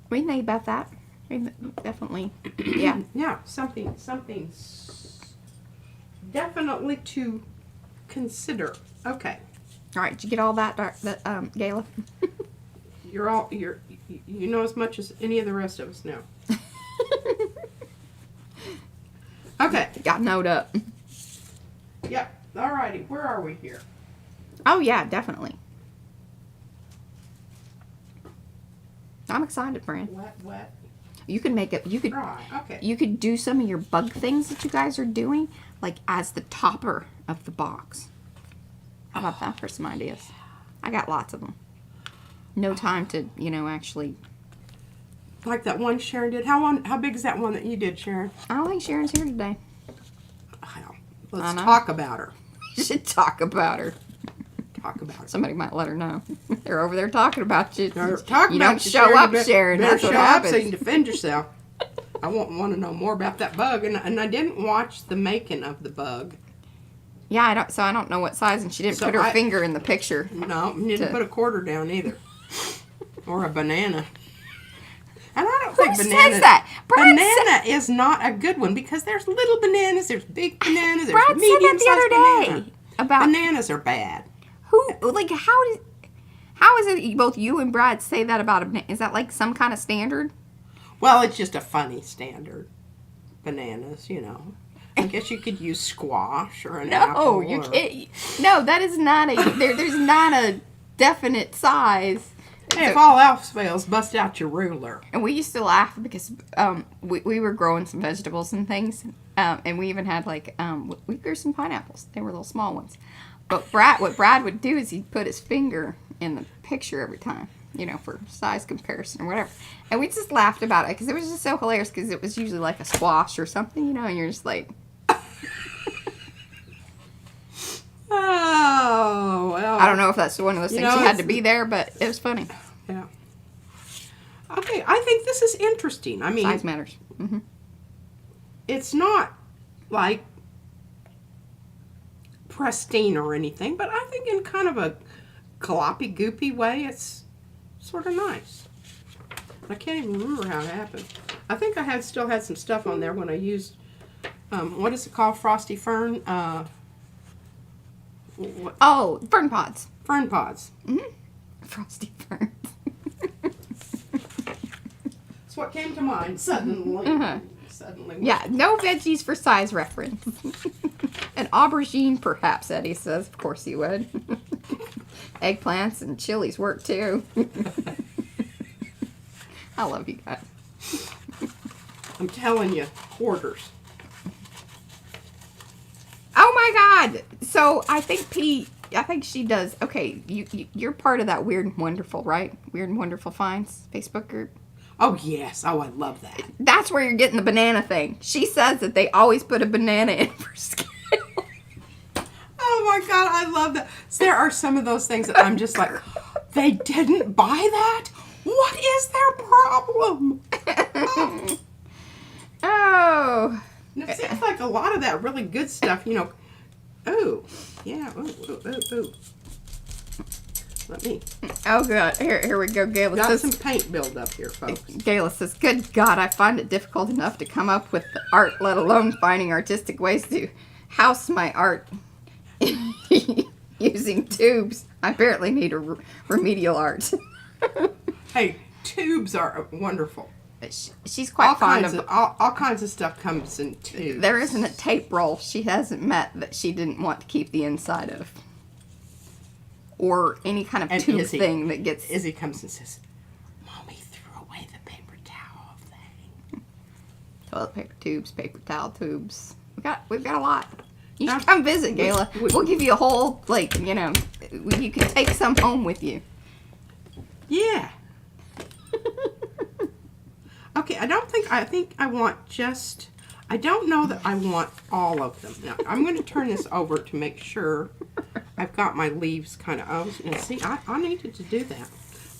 We can think about that. Definitely. Yeah. Yeah, something definitely to consider. Okay. All right. Did you get all that, Gayla? You know as much as any of the rest of us know. Okay. Got note up. Yep. Alrighty. Where are we here? Oh yeah, definitely. I'm excited, friend. Wet. You can make it. You could. Dry. Okay. You could do some of your bug things that you guys are doing, like as the topper of the box. How about that for some ideas? I got lots of them. No time to, actually. Like that one Sharon did. How big is that one that you did, Sharon? I don't think Sharon's here today. Well, let's talk about her. We should talk about her. Talk about her. Somebody might let her know. They're over there talking about you. They're talking you about don't you, show up, You Sharon. better That's show what up happens. so you can defend yourself. I want to know more about that bug, and I didn't watch the making of the bug. Yeah, I don't know what size, and she didn't So put her finger in the picture. No, you didn't put a quarter down either, or a banana. And I don't think Who banana. says that? Brad Banana is not a good one because there's little bananas, there's big bananas, there's Brad said that medium-sized the other banana. day about Bananas are bad. How is it both you and Brad say that about a banana? Is that like some kind of standard? Well, it's just a funny standard. Bananas, I guess you could use squash or an apple. No, you can't. No, that is not a. There's not a definite size. Hey, if all else fails, bust out your ruler. And we used to laugh because we were growing some vegetables and things, and we even had we grew some pineapples. They were little small ones. But what Brad would do is he'd put his finger in the picture every time, for size comparison or whatever. And we just laughed about it because it was just so hilarious because it was usually like a squash or something, and you're just like. Oh, well. I don't know if that's one of those things know, you had to be there, but it was funny. Yeah. Okay, I think this is interesting. I mean, Size matters. Mm-hmm. it's not like pristine or anything, but I think in kind of a gloppy, goopy way, it's sort of nice. I can't even remember how it happened. I think I still had some stuff on there when I used, what is it called? Frosty Fern? Oh, fern pods. Fern pods. Mm-hmm. Frosty ferns. That's what came to mind suddenly. Uh-huh. Suddenly. Yeah, no veggies for size reference. An aubergine, perhaps, Eddie says. Of course he would. Eggplants and chilies work too. I love you guys. I'm telling you, hoarders. Oh my God! So I think she does. Okay, you're part of that Weird and Wonderful, right? Weird and Wonderful Finds Facebook group. Oh yes, oh I love that. That's where you're getting the banana thing. She says that they always put a banana in for scale. Oh my God, I love that. There are some of those things that I'm just like, they didn't buy that? What is their problem? Oh. Oh. And it seems like a lot of that really good stuff, you know. Oh, yeah. Oh. Let me. Oh, God. Here we go. Gayla Got says, some paint buildup here, folks. Gayla says, good God, I find it difficult enough to come up with the art, let alone finding artistic ways to house my art using tubes. I barely need a remedial art. Hey, tubes are wonderful. She's quite fond of all kinds of stuff comes in tubes. There isn't a tape roll she hasn't met that she didn't want to keep the inside of. Or any kind of And tube thing that gets... Izzy comes and says, Mommy threw away the paper towel thing. Toilet paper tubes, paper towel tubes. We've got a lot. You should come visit, Gayla. We'll give you a whole, like, you know, you can take some home with you. Yeah. Okay, I think I want just, I don't know that I want all of them. Now, I'm going to turn this over to make sure I've got my leaves kind of, and see, I needed to do that.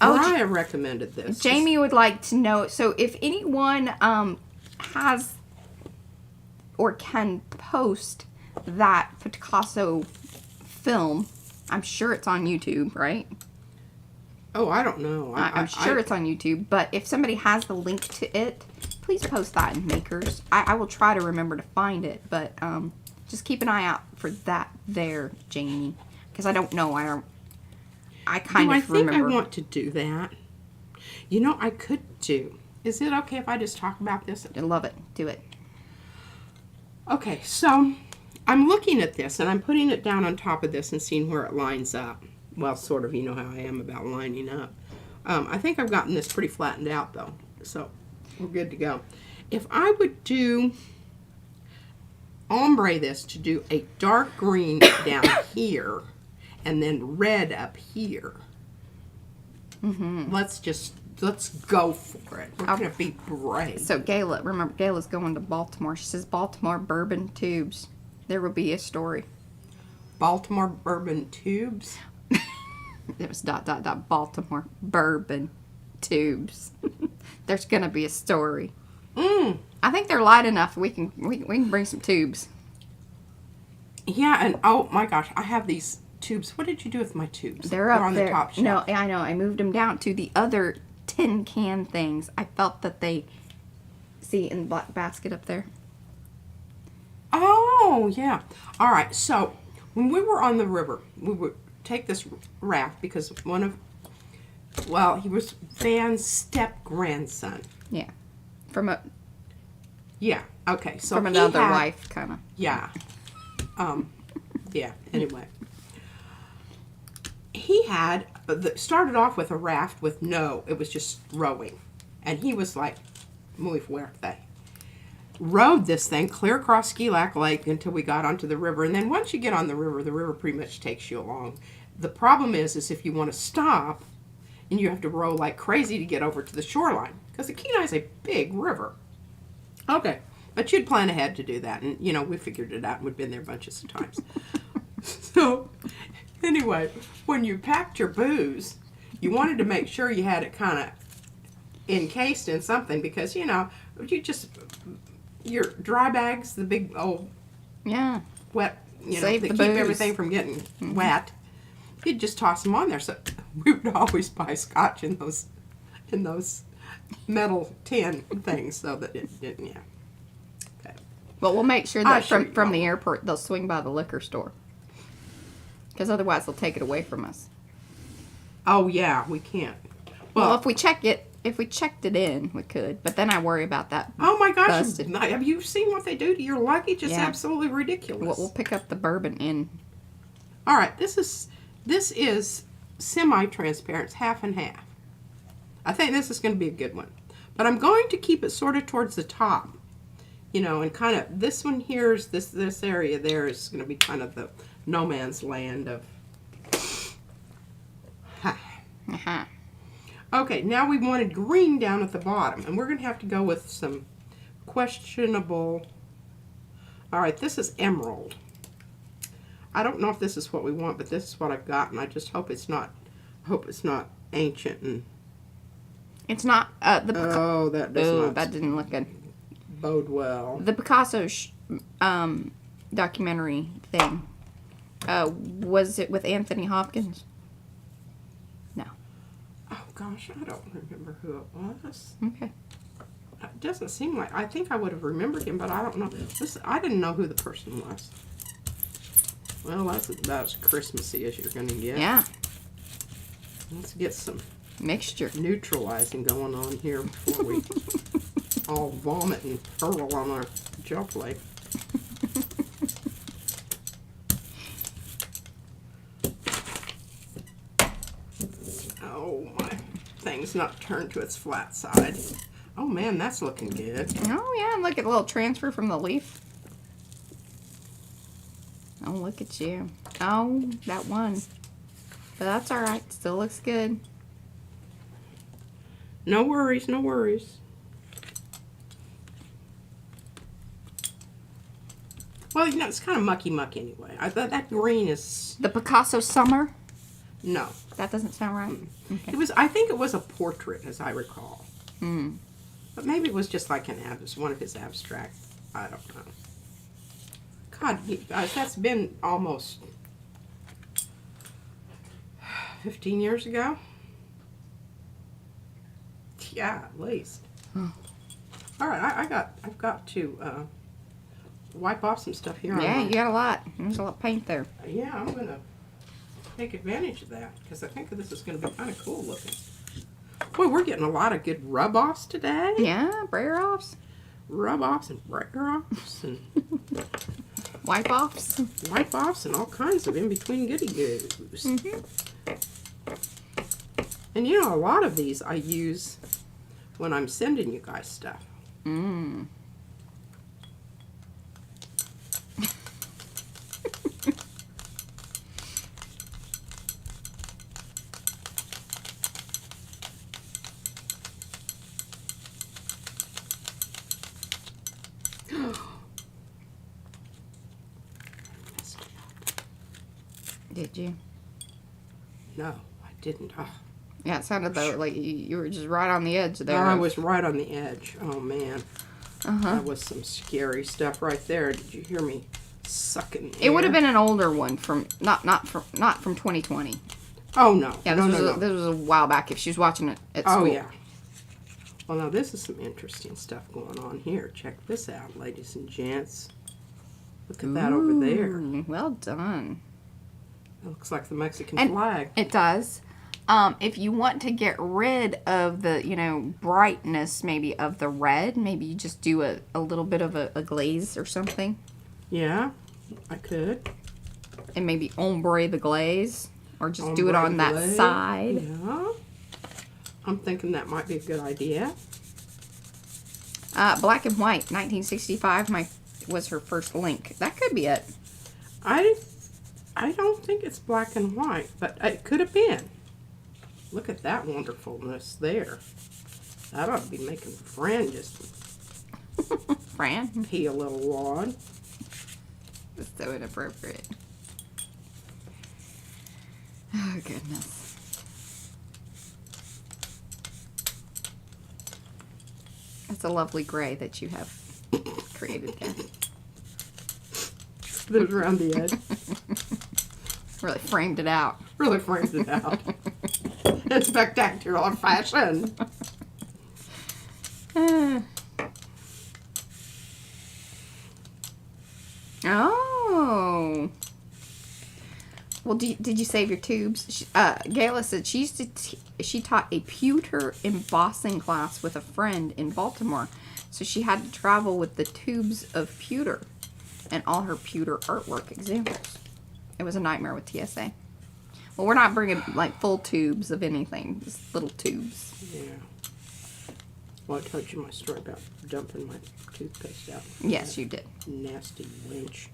Mariah recommended this. Jamie would like to know, so if anyone has or can post that Picasso film, I'm sure it's on YouTube, right? Oh, I don't know. I'm sure it's on YouTube, but if somebody has the link to it, please post that in Makers. I will try to remember to find it, but just keep an eye out for that there, Jamie, because I don't know. I kind of remember. I want to do that. You know, I could do. Is it okay if I just talk about this? I love it. Do it. Okay, so I'm looking at this, and I'm putting it down on top of this and seeing where it lines up. Well, sort of, you know how I am about lining up. I think I've gotten this pretty flattened out, though, so we're good to go. If I would do ombre this to do a dark green down here and then red up here, let's go for it. We're going to be brave. So Gayla, remember, Gayla's going to Baltimore. She says Baltimore bourbon tubes. There will be a story. Baltimore bourbon tubes? It was ... Baltimore bourbon tubes. There's gonna be a story. I think they're light enough. We can bring some tubes. Yeah, and oh my gosh, I have these tubes. What did you do with my tubes? They're up on there. The top shelf. No, I know. I moved them down to the other tin can things. I felt that they see in the black basket up there. Oh yeah. All right. So when we were on the river, we would take this raft because he was Van's step grandson. Yeah, Yeah. Okay. So from another wife, kind of. Yeah. Yeah. Anyway, he had started off with a raft with it was just rowing, and he was like, muy fuerte. Rode this thing clear across Skilac Lake until we got onto the river, and then once you get on the river pretty much takes you along. The problem is if you want to stop, and you have to row like crazy to get over to the shoreline, because the Kenai is a big river. Okay, but you'd plan ahead to do that, and you know we figured it out, and we'd been there bunches of times. So Anyway, when you packed your booze, you wanted to make sure you had it kind of encased in something because, you know, your dry bags, the big old wet, you know, Save that the keep booze. everything from getting wet, you'd just toss them on there. So we would always buy scotch in those metal tin things so that it didn't, yeah. Okay. But we'll make sure I'll that show you from the one. airport they'll swing by the liquor store. Because otherwise they'll take it away from us. Oh, yeah, we can't. Well, if we checked it in, we could. But then I worry about that. Oh my gosh, busted. have you seen what they do to your luggage? It's Yeah. absolutely ridiculous. We'll pick up the bourbon in. All right, this is semi-transparent, it's half and half. I think this is going to be a good one. But I'm going to keep it sort of towards the top. You know, and kind of, this one here is, this area there is going to be kind of the no man's land of... Uh-huh. Okay, now we wanted green down at the bottom. And we're going to have to go with some questionable... All right, this is emerald. I don't know if this is what we want, but this is what I've got. And I just hope it's not ancient and... It's not that does not that didn't look good. bode well. The Picasso documentary thing. Was it with Anthony Hopkins? No. Oh gosh, I don't remember who it was. Okay. It doesn't seem like, I think I would have remembered him, but I don't know. I didn't know who the person was. Well, that's about as Christmassy as you're going to get. Yeah. Let's get some Mixture. neutralizing going on here before we all vomit and hurl on our gel plate. Oh, my thing's not turned to its flat side. Oh man, that's looking good. Oh yeah, and look at a little transfer from the leaf. Oh, look at you. Oh, that one. But that's alright. Still looks good. No worries, no worries. Well, you know, it's kind of mucky anyway. I thought that green is... The Picasso Summer? No. That doesn't sound right. Okay. I think it was a portrait, as I recall. Hmm. But maybe it was just like one of his abstract. I don't know. God, guys, that's been almost 15 years ago. Yeah, at least. All right, I've got to wipe off some stuff here. Yeah, you got a lot. There's a lot of paint there. Yeah, I'm gonna take advantage of that because I think this is gonna be kind of cool looking. Boy, we're getting a lot of good rub-offs today. Yeah, brayer offs. Rub-offs and brayer-offs and Wipe offs. wipe-offs and all kinds of in-between goody-goos. And you know, a lot of these I use when I'm sending you guys stuff. Mmm. Did you? No, I didn't. Oh, Yeah, it sounded though like you were just right on the edge there. I was right on the edge. Oh man, Uh-huh. that was some scary stuff right there. Did you hear me sucking? It would have been an older one from not from 2020. Oh no. Yeah, no, this no, was no. this was a while back. If she was watching it at school. Oh yeah. Well, now this is some interesting stuff going on here. Check this out, ladies and gents. Look at that over there. Ooh, well done. It looks like the Mexican And- flag. It does. If you want to get rid of the, brightness maybe of the red, maybe you just do a little bit of a glaze or something. Yeah, I could. And maybe ombre the glaze. Or just do it Ombre on that glaze. side. Yeah. I'm thinking that might be a good idea. Black and white, 1965 was her first link. That could be it. I don't think it's black and white, but it could have been. Look at that wonderfulness there. That ought to be making Fran just Fran? pee a little wad. That's so inappropriate. Oh, goodness. That's a lovely gray that you have created there. That was around the edge. Really framed it out. Really framed it out. In spectacular fashion. Oh. Well, did you save your tubes? Gayla said she taught a pewter embossing class with a friend in Baltimore. So she had to travel with the tubes of pewter and all her pewter artwork examples. It was a nightmare with TSA. Well, we're not bringing like full tubes of anything, just little tubes. Yeah. Well, I told you my story about dumping my toothpaste out. Yes, you did. Nasty wench.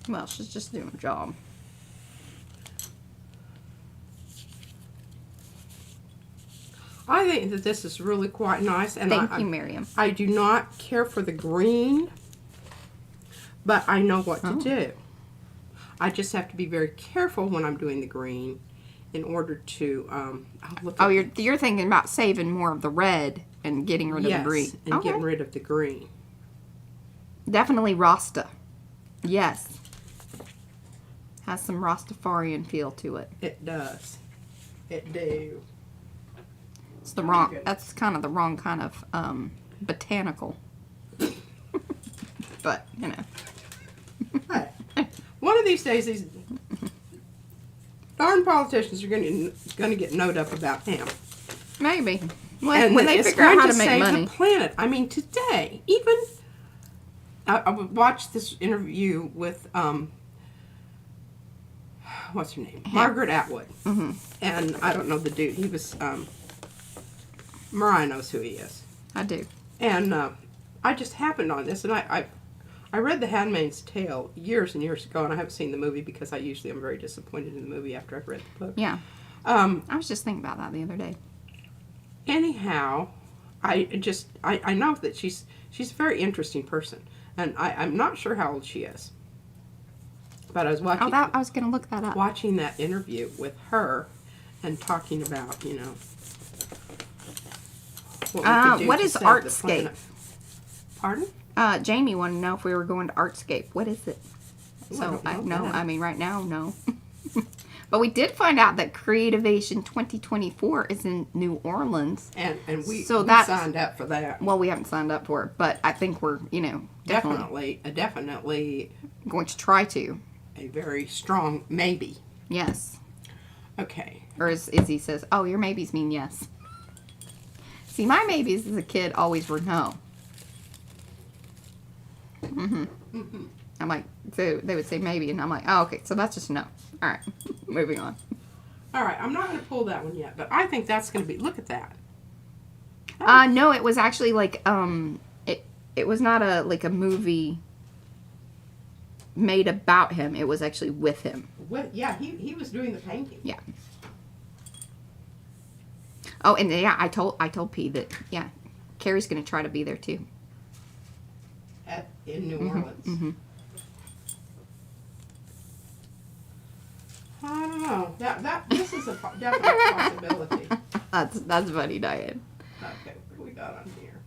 Well, she's just doing her job. I think that this is really quite nice. And Thank you, Miriam. I do not care for the green, but I know what to do. I just have to be very careful when I'm doing the green in order to You're thinking about saving more of the red and getting rid of the green. And getting rid of the green. Definitely Rasta. Yes. Has some Rastafarian feel to it. It does. It do. It's the wrong. That's kind of the wrong kind of botanical. But you know. Hey, one of these days, these darn politicians are going to get knowed up about him. Maybe. When they figure out how to make money. The planet. I mean, today, even I watched this interview with what's her name, Margaret Atwood, and I don't know the dude. He was Mariah knows who he is. I do. And I just happened on this, and I read The Handmaid's Tale years and years ago, and I haven't seen the movie because I usually am very disappointed in the movie after I've read the book. Yeah. I was just thinking about that the other day. Anyhow, I know that she's a very interesting person, and I'm not sure how old she is. But I was watching. I was going to look that up. Watching that interview with her, and talking about what is Artscape? Pardon? Jamie wanted to know if we were going to Artscape. What is it? So I know. I mean, right now, no. But we did find out that Creativation 2024 is in New Orleans. And we signed up for that. Well, we haven't signed up for it, but I think we're, definitely going to try to. A very strong maybe. Yes. Okay. Or as Izzy says, oh, your maybes mean yes. See, my maybes as a kid always were no. I'm like, so they would say maybe, and I'm like, oh, okay, so that's just no. All right, moving on. All right, I'm not going to pull that one yet, but I think that's going to be, look at that. No, it was actually like, it was not a movie made about him. It was actually with him. Yeah, he was doing the painting. Yeah. Oh, and yeah, I told P that, yeah, Carrie's going to try to be there too. In New Orleans. I don't know. This is a definite possibility. That's funny, Diane. Okay, what do we got on here?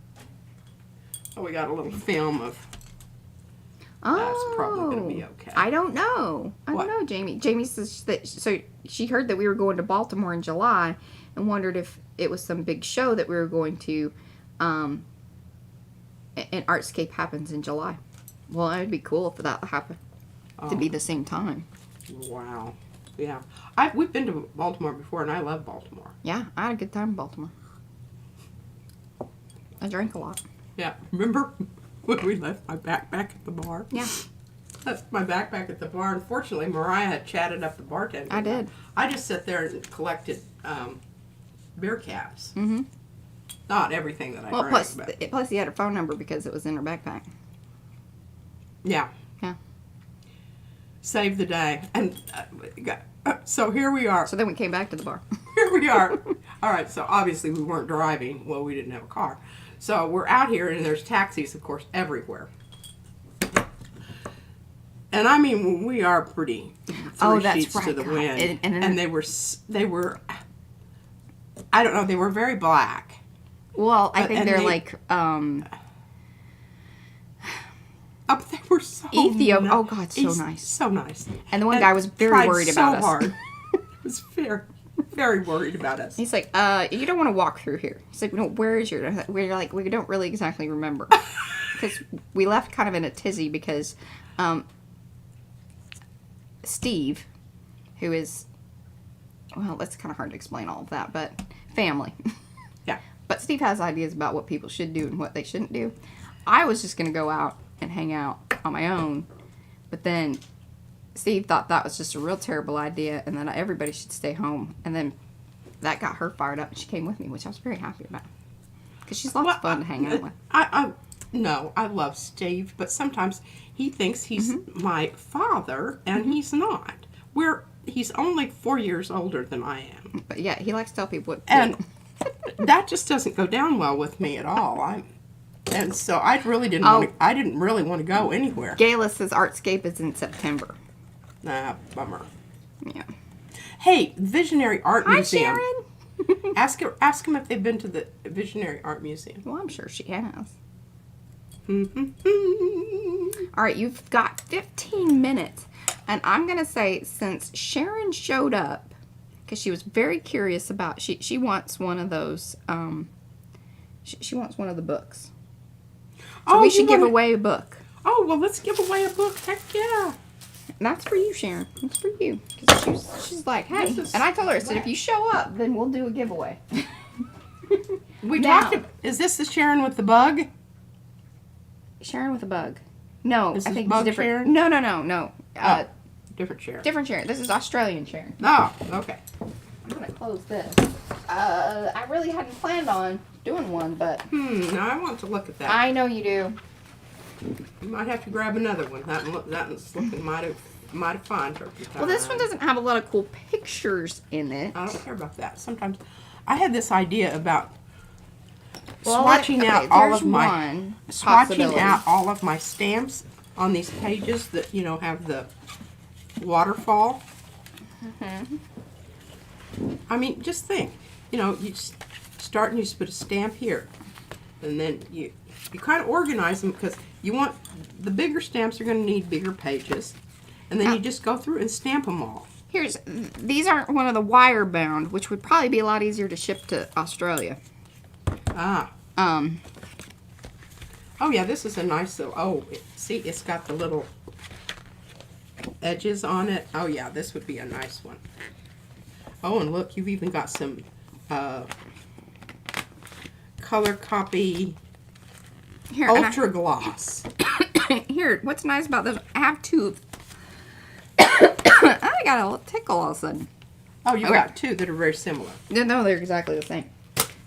Oh, we got a little film of. That's probably going to be okay. I don't know. I don't know, Jamie. Jamie says that so she heard that we were going to Baltimore in July and wondered if it was some big show that we were going to. And Artscape happens in July. Well, it would be cool if that happened to be the same time. Wow. Yeah. We've been to Baltimore before, and I love Baltimore. Yeah, I had a good time in Baltimore. I drank a lot. Yeah. Remember when we left my backpack at the bar? Yeah. Left my backpack at the bar. Unfortunately, Mariah had chatted up the bartender. I did. I just sat there and collected beer caps. Mm-hmm. Not everything that I drank. Plus he had her phone number because it was in her backpack. Yeah. Yeah. Saved the day. And so here we are. So then we came back to the bar. Here we are. All right, so obviously we weren't driving. Well, we didn't have a car. So we're out here, and there's taxis, of course, everywhere. And I mean, we are pretty Oh, three that's sheets to right, the God. wind. And And they were, I don't know, they were very black. Well, I think and they're they- like Oh, but they were so Ethiopia. ni- Oh God, so nice. So nice. And the one guy was very tried worried so about us. hard. He was very worried about us. He's like, you don't want to walk through here. He's like, no, where is your? We're like, we don't really exactly remember because we left kind of in a tizzy because Steve, who is, well, that's kind of hard to explain all of that, but family. Yeah. But Steve has ideas about what people should do and what they shouldn't do. I was just going to go out and hang out on my own, but then Steve thought that was just a real terrible idea and that everybody should stay home. And then that got her fired up and she came with me, which I was very happy about because she's lots of fun to hang out with. I love Steve, but sometimes he thinks he's my father, and he's not. He's only 4 years older than I am. But yeah, he likes to tell people what to And do. that just doesn't go down well with me at all. And so I really didn't I didn't really want to go anywhere. Gayla says Artscape is in September. Bummer. Yeah. Hey, Visionary Art Hi, Museum. Sharon. Ask them if they've been to the Visionary Art Museum. Well, I'm sure she has. Mm-hmm. All right, you've got 15 minutes. And I'm going to say, since Sharon showed up, because she was very curious about, she wants one of those, she wants one of the books. So we should give away a book. Oh, well, let's give away a book. Heck yeah. And that's for you, Sharon. That's for you. Because she's like, hey. And I told her, I said, if you show up, then we'll do a giveaway. We Now- talked about, is this the Sharon with the bug? Sharon with a bug. No, This I is think bug it's different. Sharon? No. Different Sharon. Different Sharon. This is Australian Sharon. Oh, okay. I'm going to close this. I really hadn't planned on doing one, but Now I want to look at that. I know you do. You might have to grab another one. That one's looking mighty fine. Turkey time. Well, this one doesn't have a lot of cool pictures in it. I don't care about that. Sometimes I had this idea about Well, swatching out all of my stamps on these pages that have the waterfall. I mean, just think. You just start and you just put a stamp here, and then you kind of organize them because you want the bigger stamps are going to need bigger pages, and then you just go through and stamp them all. These aren't one of the wire bound, which would probably be a lot easier to ship to Australia. Oh yeah, this is a nice little. Oh, see, it's got the little edges on it. Oh yeah, this would be a nice one. Oh, and look, you've even got some color copy Here, ultra gloss. Here, what's nice about this? I have two. I got a little tickle all of a sudden. Oh, you got two that are very similar. No, they're exactly the same.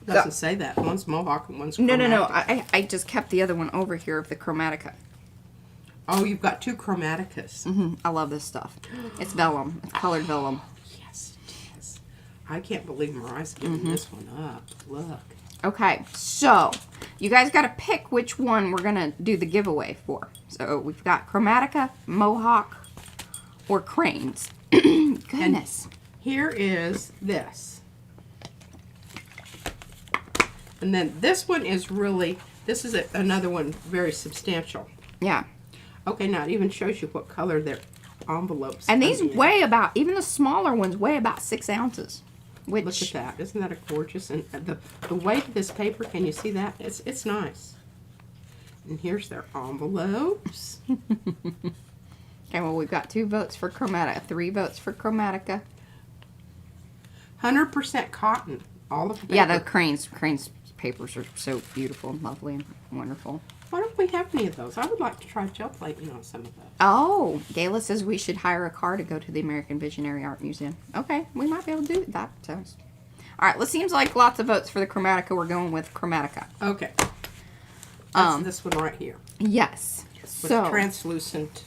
Doesn't say that. One's Mohawk and one's No. Chromatica. I just kept the other one over here of the Chromatica. Oh, you've got two Chromaticas. I love this stuff. It's vellum. It's colored vellum. Yes, it is. I can't believe Mariah's giving this one up. Look. Okay, so you guys got to pick which one we're going to do the giveaway for. So we've got Chromatica, Mohawk, or Cranes. Goodness. Here is this. And then this one is really, this is another one very substantial. Yeah. Okay, now it even shows you what color their envelopes And these are in. weigh about, even the smaller ones weigh about 6 ounces. Which, Look at that. Isn't that a gorgeous? And the weight of this paper, can you see that? It's nice. And here's their envelopes. Okay, well, we've got 2 votes for Chromatica, 3 votes for Chromatica. 100% cotton. All of the paper. Yeah, the Cranes papers are so beautiful and lovely and wonderful. Why don't we have any of those? I would like to try gel plating on some of those. Oh, Gayla says we should hire a car to go to the American Visionary Art Museum. Okay, we might be able to do that. So. All right, well, it seems like lots of votes for the Chromatica. We're going with Chromatica. Okay. That's this one right here. Yes. With So translucent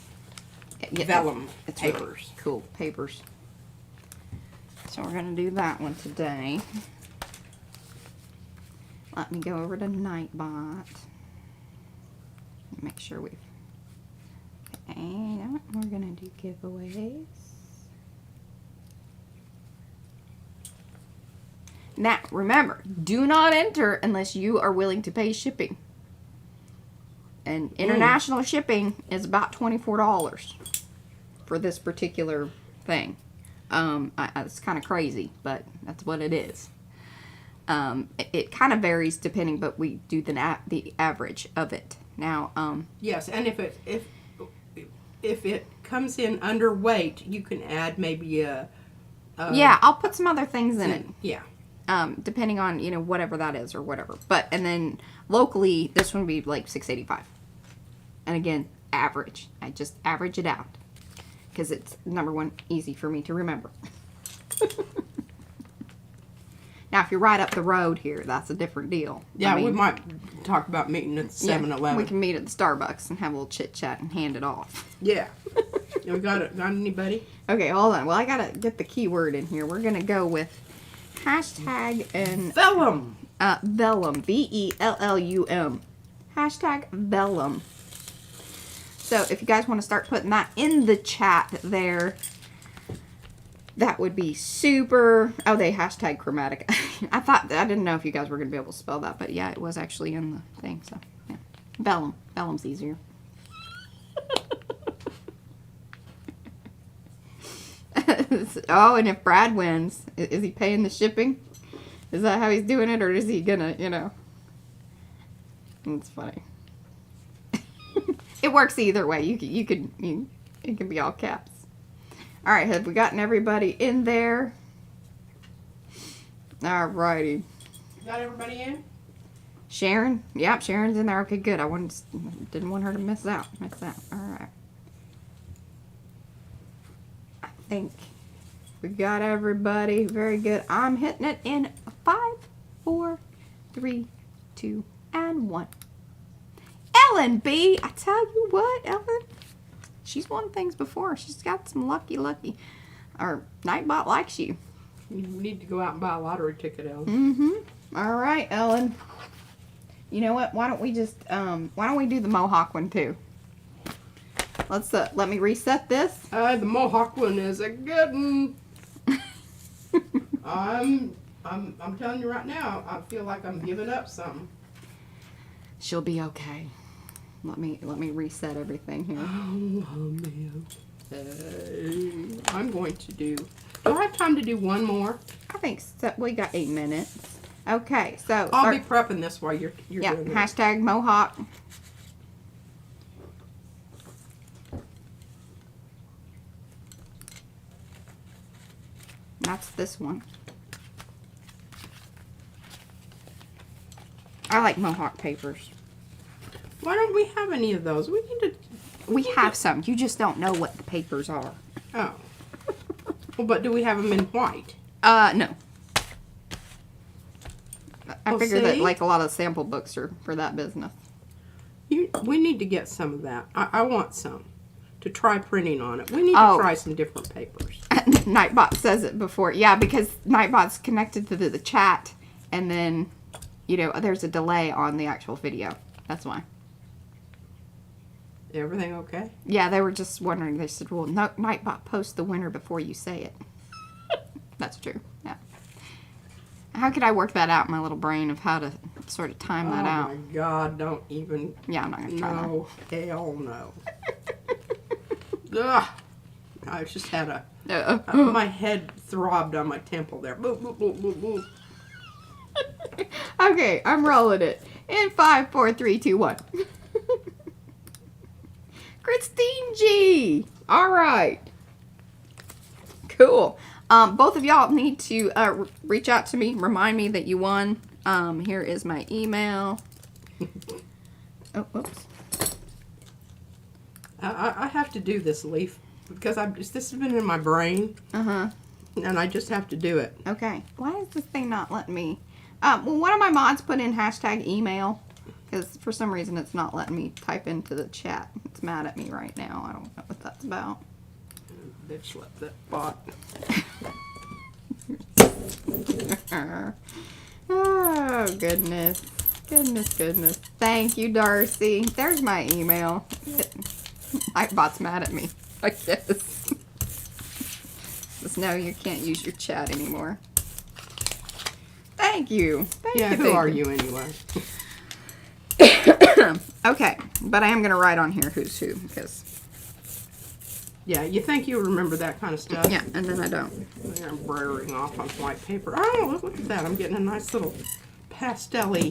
yeah, vellum it's really papers. cool papers. So we're going to do that one today. Let me go over to Nightbot. Make sure we've... And we're going to do giveaways. Now, remember, do not enter unless you are willing to pay shipping. And international shipping is about $24 for this particular thing. It's kind of crazy, but that's what it is. It kind of varies depending, but we do the average of it. Now, yes, and if it comes in underweight, you can add maybe a yeah, I'll put some other things in it. Yeah. Depending on, whatever that is or whatever. And then locally, this one would be like $6.85. And again, average. I just average it out. Because it's, number one, easy for me to remember. Now, if you're right up the road here, that's a different deal. Yeah, we might talk about meeting at 7-Eleven. Yeah, we can meet at the Starbucks and have a little chit-chat and hand it off. Yeah. We got anybody? Okay, hold on. Well, I got to get the keyword in here. We're going to go with hashtag and... Vellum. Vellum. V-E-L-L-U-M. Hashtag Vellum. So if you guys want to start putting that in the chat there, that would be super. Oh, they hashtag chromatic. I didn't know if you guys were going to be able to spell that, but yeah, it was actually in the thing. So yeah, Vellum. Vellum's easier. Oh, and if Brad wins, is he paying the shipping? Is that how he's doing it, or is he gonna, It's funny. It works either way. It can be all caps. All right, have we gotten everybody in there? All righty. Got everybody in? Sharon? Yep, Sharon's in there. Okay, good. Didn't want her to miss out. All right. I think we got everybody. Very good. I'm hitting it in 5, 4, 3, 2, and 1. Ellen B. I tell you what, Ellen. She's won things before. She's got some lucky. Or Nightbot likes you. You need to go out and buy a lottery ticket, Ellen. Mm-hmm. All right, Ellen. You know what? Why don't we just why don't we do the Mohawk one too? Let's let me reset this. The Mohawk one is a good one. I'm telling you right now, I feel like I'm giving up something. She'll be okay. Let me reset everything here. I'm going to do I have time to do one more? I think so. We got 8 minutes. Okay, so I'll be prepping this while you're yeah, doing this. hashtag Mohawk. That's this one. I like Mohawk papers. Why don't we have any of those? We have some. You just don't know what the papers are. Oh. Well, but do we have them in white? No. I Well, figure that see? like a lot of sample books are for that business. We need to get some of that. I want some to try printing on it. We need to try some different papers. Nightbot says it before. Yeah, because Nightbot's connected to the chat, and then, there's a delay on the actual video. That's why. Everything okay? Yeah, they were just wondering. They said, well, no, Nightbot posts the winner before you say it. That's true. Yeah. How could I work that out in my little brain of how to sort of time that out? Oh, my God. Don't even. Yeah, I'm not going to try that. No. Hell no. Ugh. I just had my head throbbed on my temple there. Boop, boop, boop, boop, boop. Okay, I'm rolling it. In 5, 4, 3, 2, 1. Christine G. All right. Cool. Both of y'all need to reach out to me. Remind me that you won. Here is my email. Oh, whoops. I have to do this, Leaf, because this has been in my brain. Uh-huh. And I just have to do it. Okay. Why is this thing not letting me? Well, one of my mods put in hashtag email, because for some reason it's not letting me type into the chat. It's mad at me right now. I don't know what that's about. Bitch, let that bot. Oh, goodness. Goodness. Thank you, Darcy. There's my email. iBot's mad at me, I guess. Just no, you can't use your chat anymore. Thank you. Yeah, who are you anyway? Okay, but I am going to write on here who's who, because... Yeah, you think you remember that kind of stuff? Yeah, and then I don't. I'm embroidering off on white paper. Oh, look at that. I'm getting a nice little pastel-y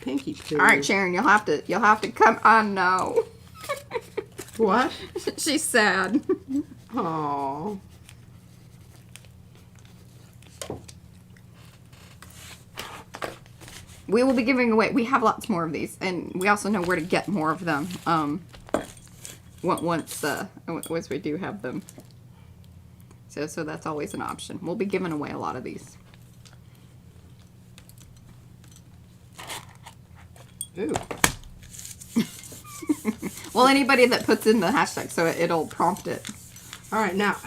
pinky poo. All right, Sharon, you'll have to come on now. What? She's sad. Oh. We will be giving away. We have lots more of these, and we also know where to get more of them. Once we do have them. So that's always an option. We'll be giving away a lot of these. Ooh. Well, anybody that puts in the hashtag, so it'll prompt it. All right, now,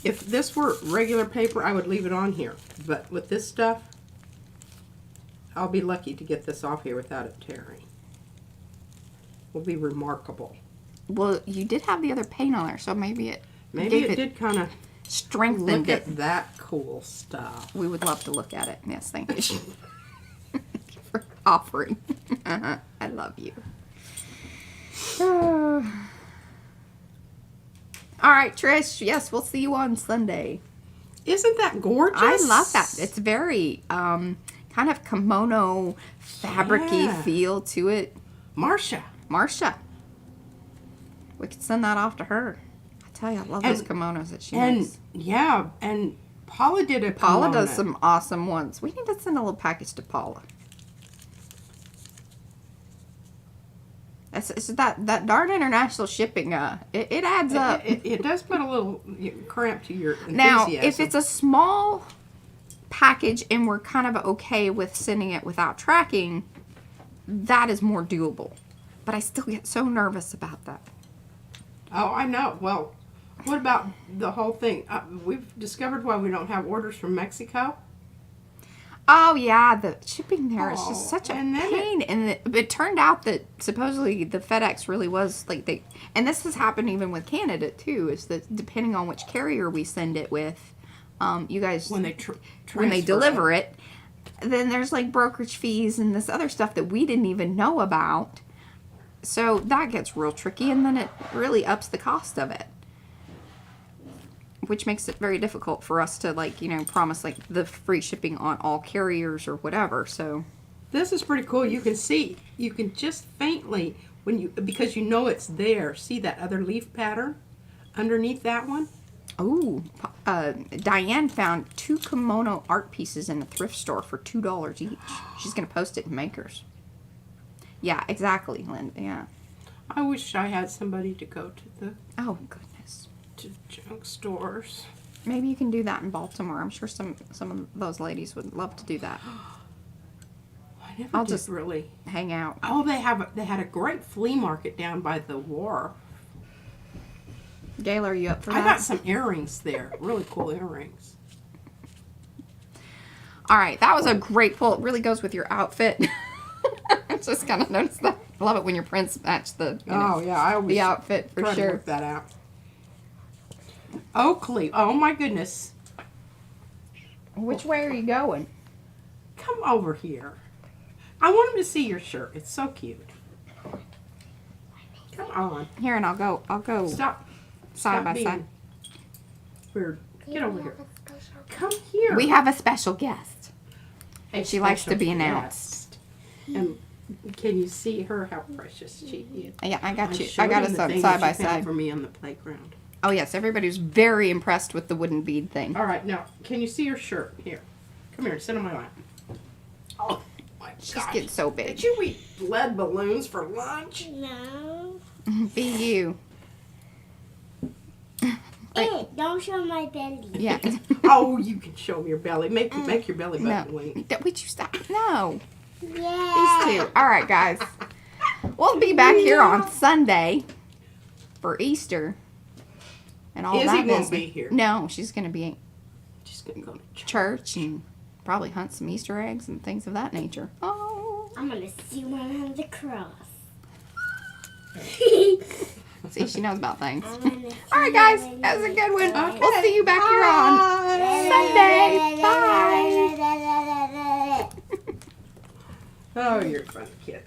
if this were regular paper, I would leave it on here. But with this stuff, I'll be lucky to get this off here without it tearing. Will be remarkable. Well, you did have the other paint on there, so maybe it did kind of strengthen look it. at that cool stuff. We would love to look at it. Yes, thank you. Thank you for offering. I love you. All right, Trish. Yes, we'll see you on Sunday. Isn't that gorgeous? I love that. It's very kind of kimono fabric-y feel to it. Marsha. We could send that off to her. I tell you, I love those kimonos that she and makes. Yeah, and Paula did a kimono. Paula does some awesome ones. We need to send a little package to Paula. It's that darn international shipping. It adds up. It does put a little cramp to your enthusiasm. Now, if it's a small package and we're kind of okay with sending it without tracking, that is more doable. But I still get so nervous about that. Oh, I know. Well, what about the whole thing? We've discovered why we don't have orders from Mexico. Oh, yeah, the shipping there is Oh, just such a and then pain. And it turned out that supposedly the FedEx really was like and this has happened even with Canada too, is that depending on which carrier we send it with, you guys, When they when they deliver it, then there's like brokerage fees and this other stuff that we didn't even know about. So that gets real tricky, and then it really ups the cost of it, which makes it very difficult for us to, like, you know, promise like the free shipping on all carriers or whatever. So This is pretty cool. You can see, you can just faintly, because you know it's there, see that other leaf pattern underneath that one? oh, Diane found 2 kimono art pieces in a thrift store for $2 each. She's gonna post it in Makers. Yeah, exactly, Linda. Yeah. I wish I had somebody to go to the Oh goodness. junk stores. Maybe you can do that in Baltimore. I'm sure some of those ladies would love to do that. I never I'll did just really. hang out. Oh, they had a great flea market down by the wharf. Gail, are you up for that? I got some earrings there. Really cool earrings. All right, that was a great pull. It really goes with your outfit. I just kind of noticed that. I love it when your prints match the I always the outfit for try to sure. work that out. Oakley. Oh my goodness. Which way are you going? Come over here. I want him to see your shirt. It's so cute. Come on. Here, and I'll go Stop. side Stop by being side. weird. Get over here. Come here. We have a special guest. A She likes to special be announced. guest. And can you see her? How precious she is. Yeah, I got you. I showed got him us the on thing side that by she found side. for me on the playground. Oh yes, everybody was very impressed with the wooden bead thing. All right, now can you see your shirt? Here, come here. Sit on my lap. Oh my She's gosh. getting so big. Did you eat lead balloons for lunch? No. Be you. Hey, don't show my belly. Yeah. Oh, you can show me your belly. Make your belly No. button wing. Would you stop? No. Yeah. These two. All right, guys. We'll be back here on Sunday for Easter. And all Izzy that won't business. be here. No, she's going to be She's gonna go to church. church and probably hunt some Easter eggs and things of that nature. Oh. I'm gonna see one on the cross. See, she knows about things. I wanna All right, guys, that was a good one. Okay. We'll see you back here on Sunday. Bye. Oh, you're a funny kid.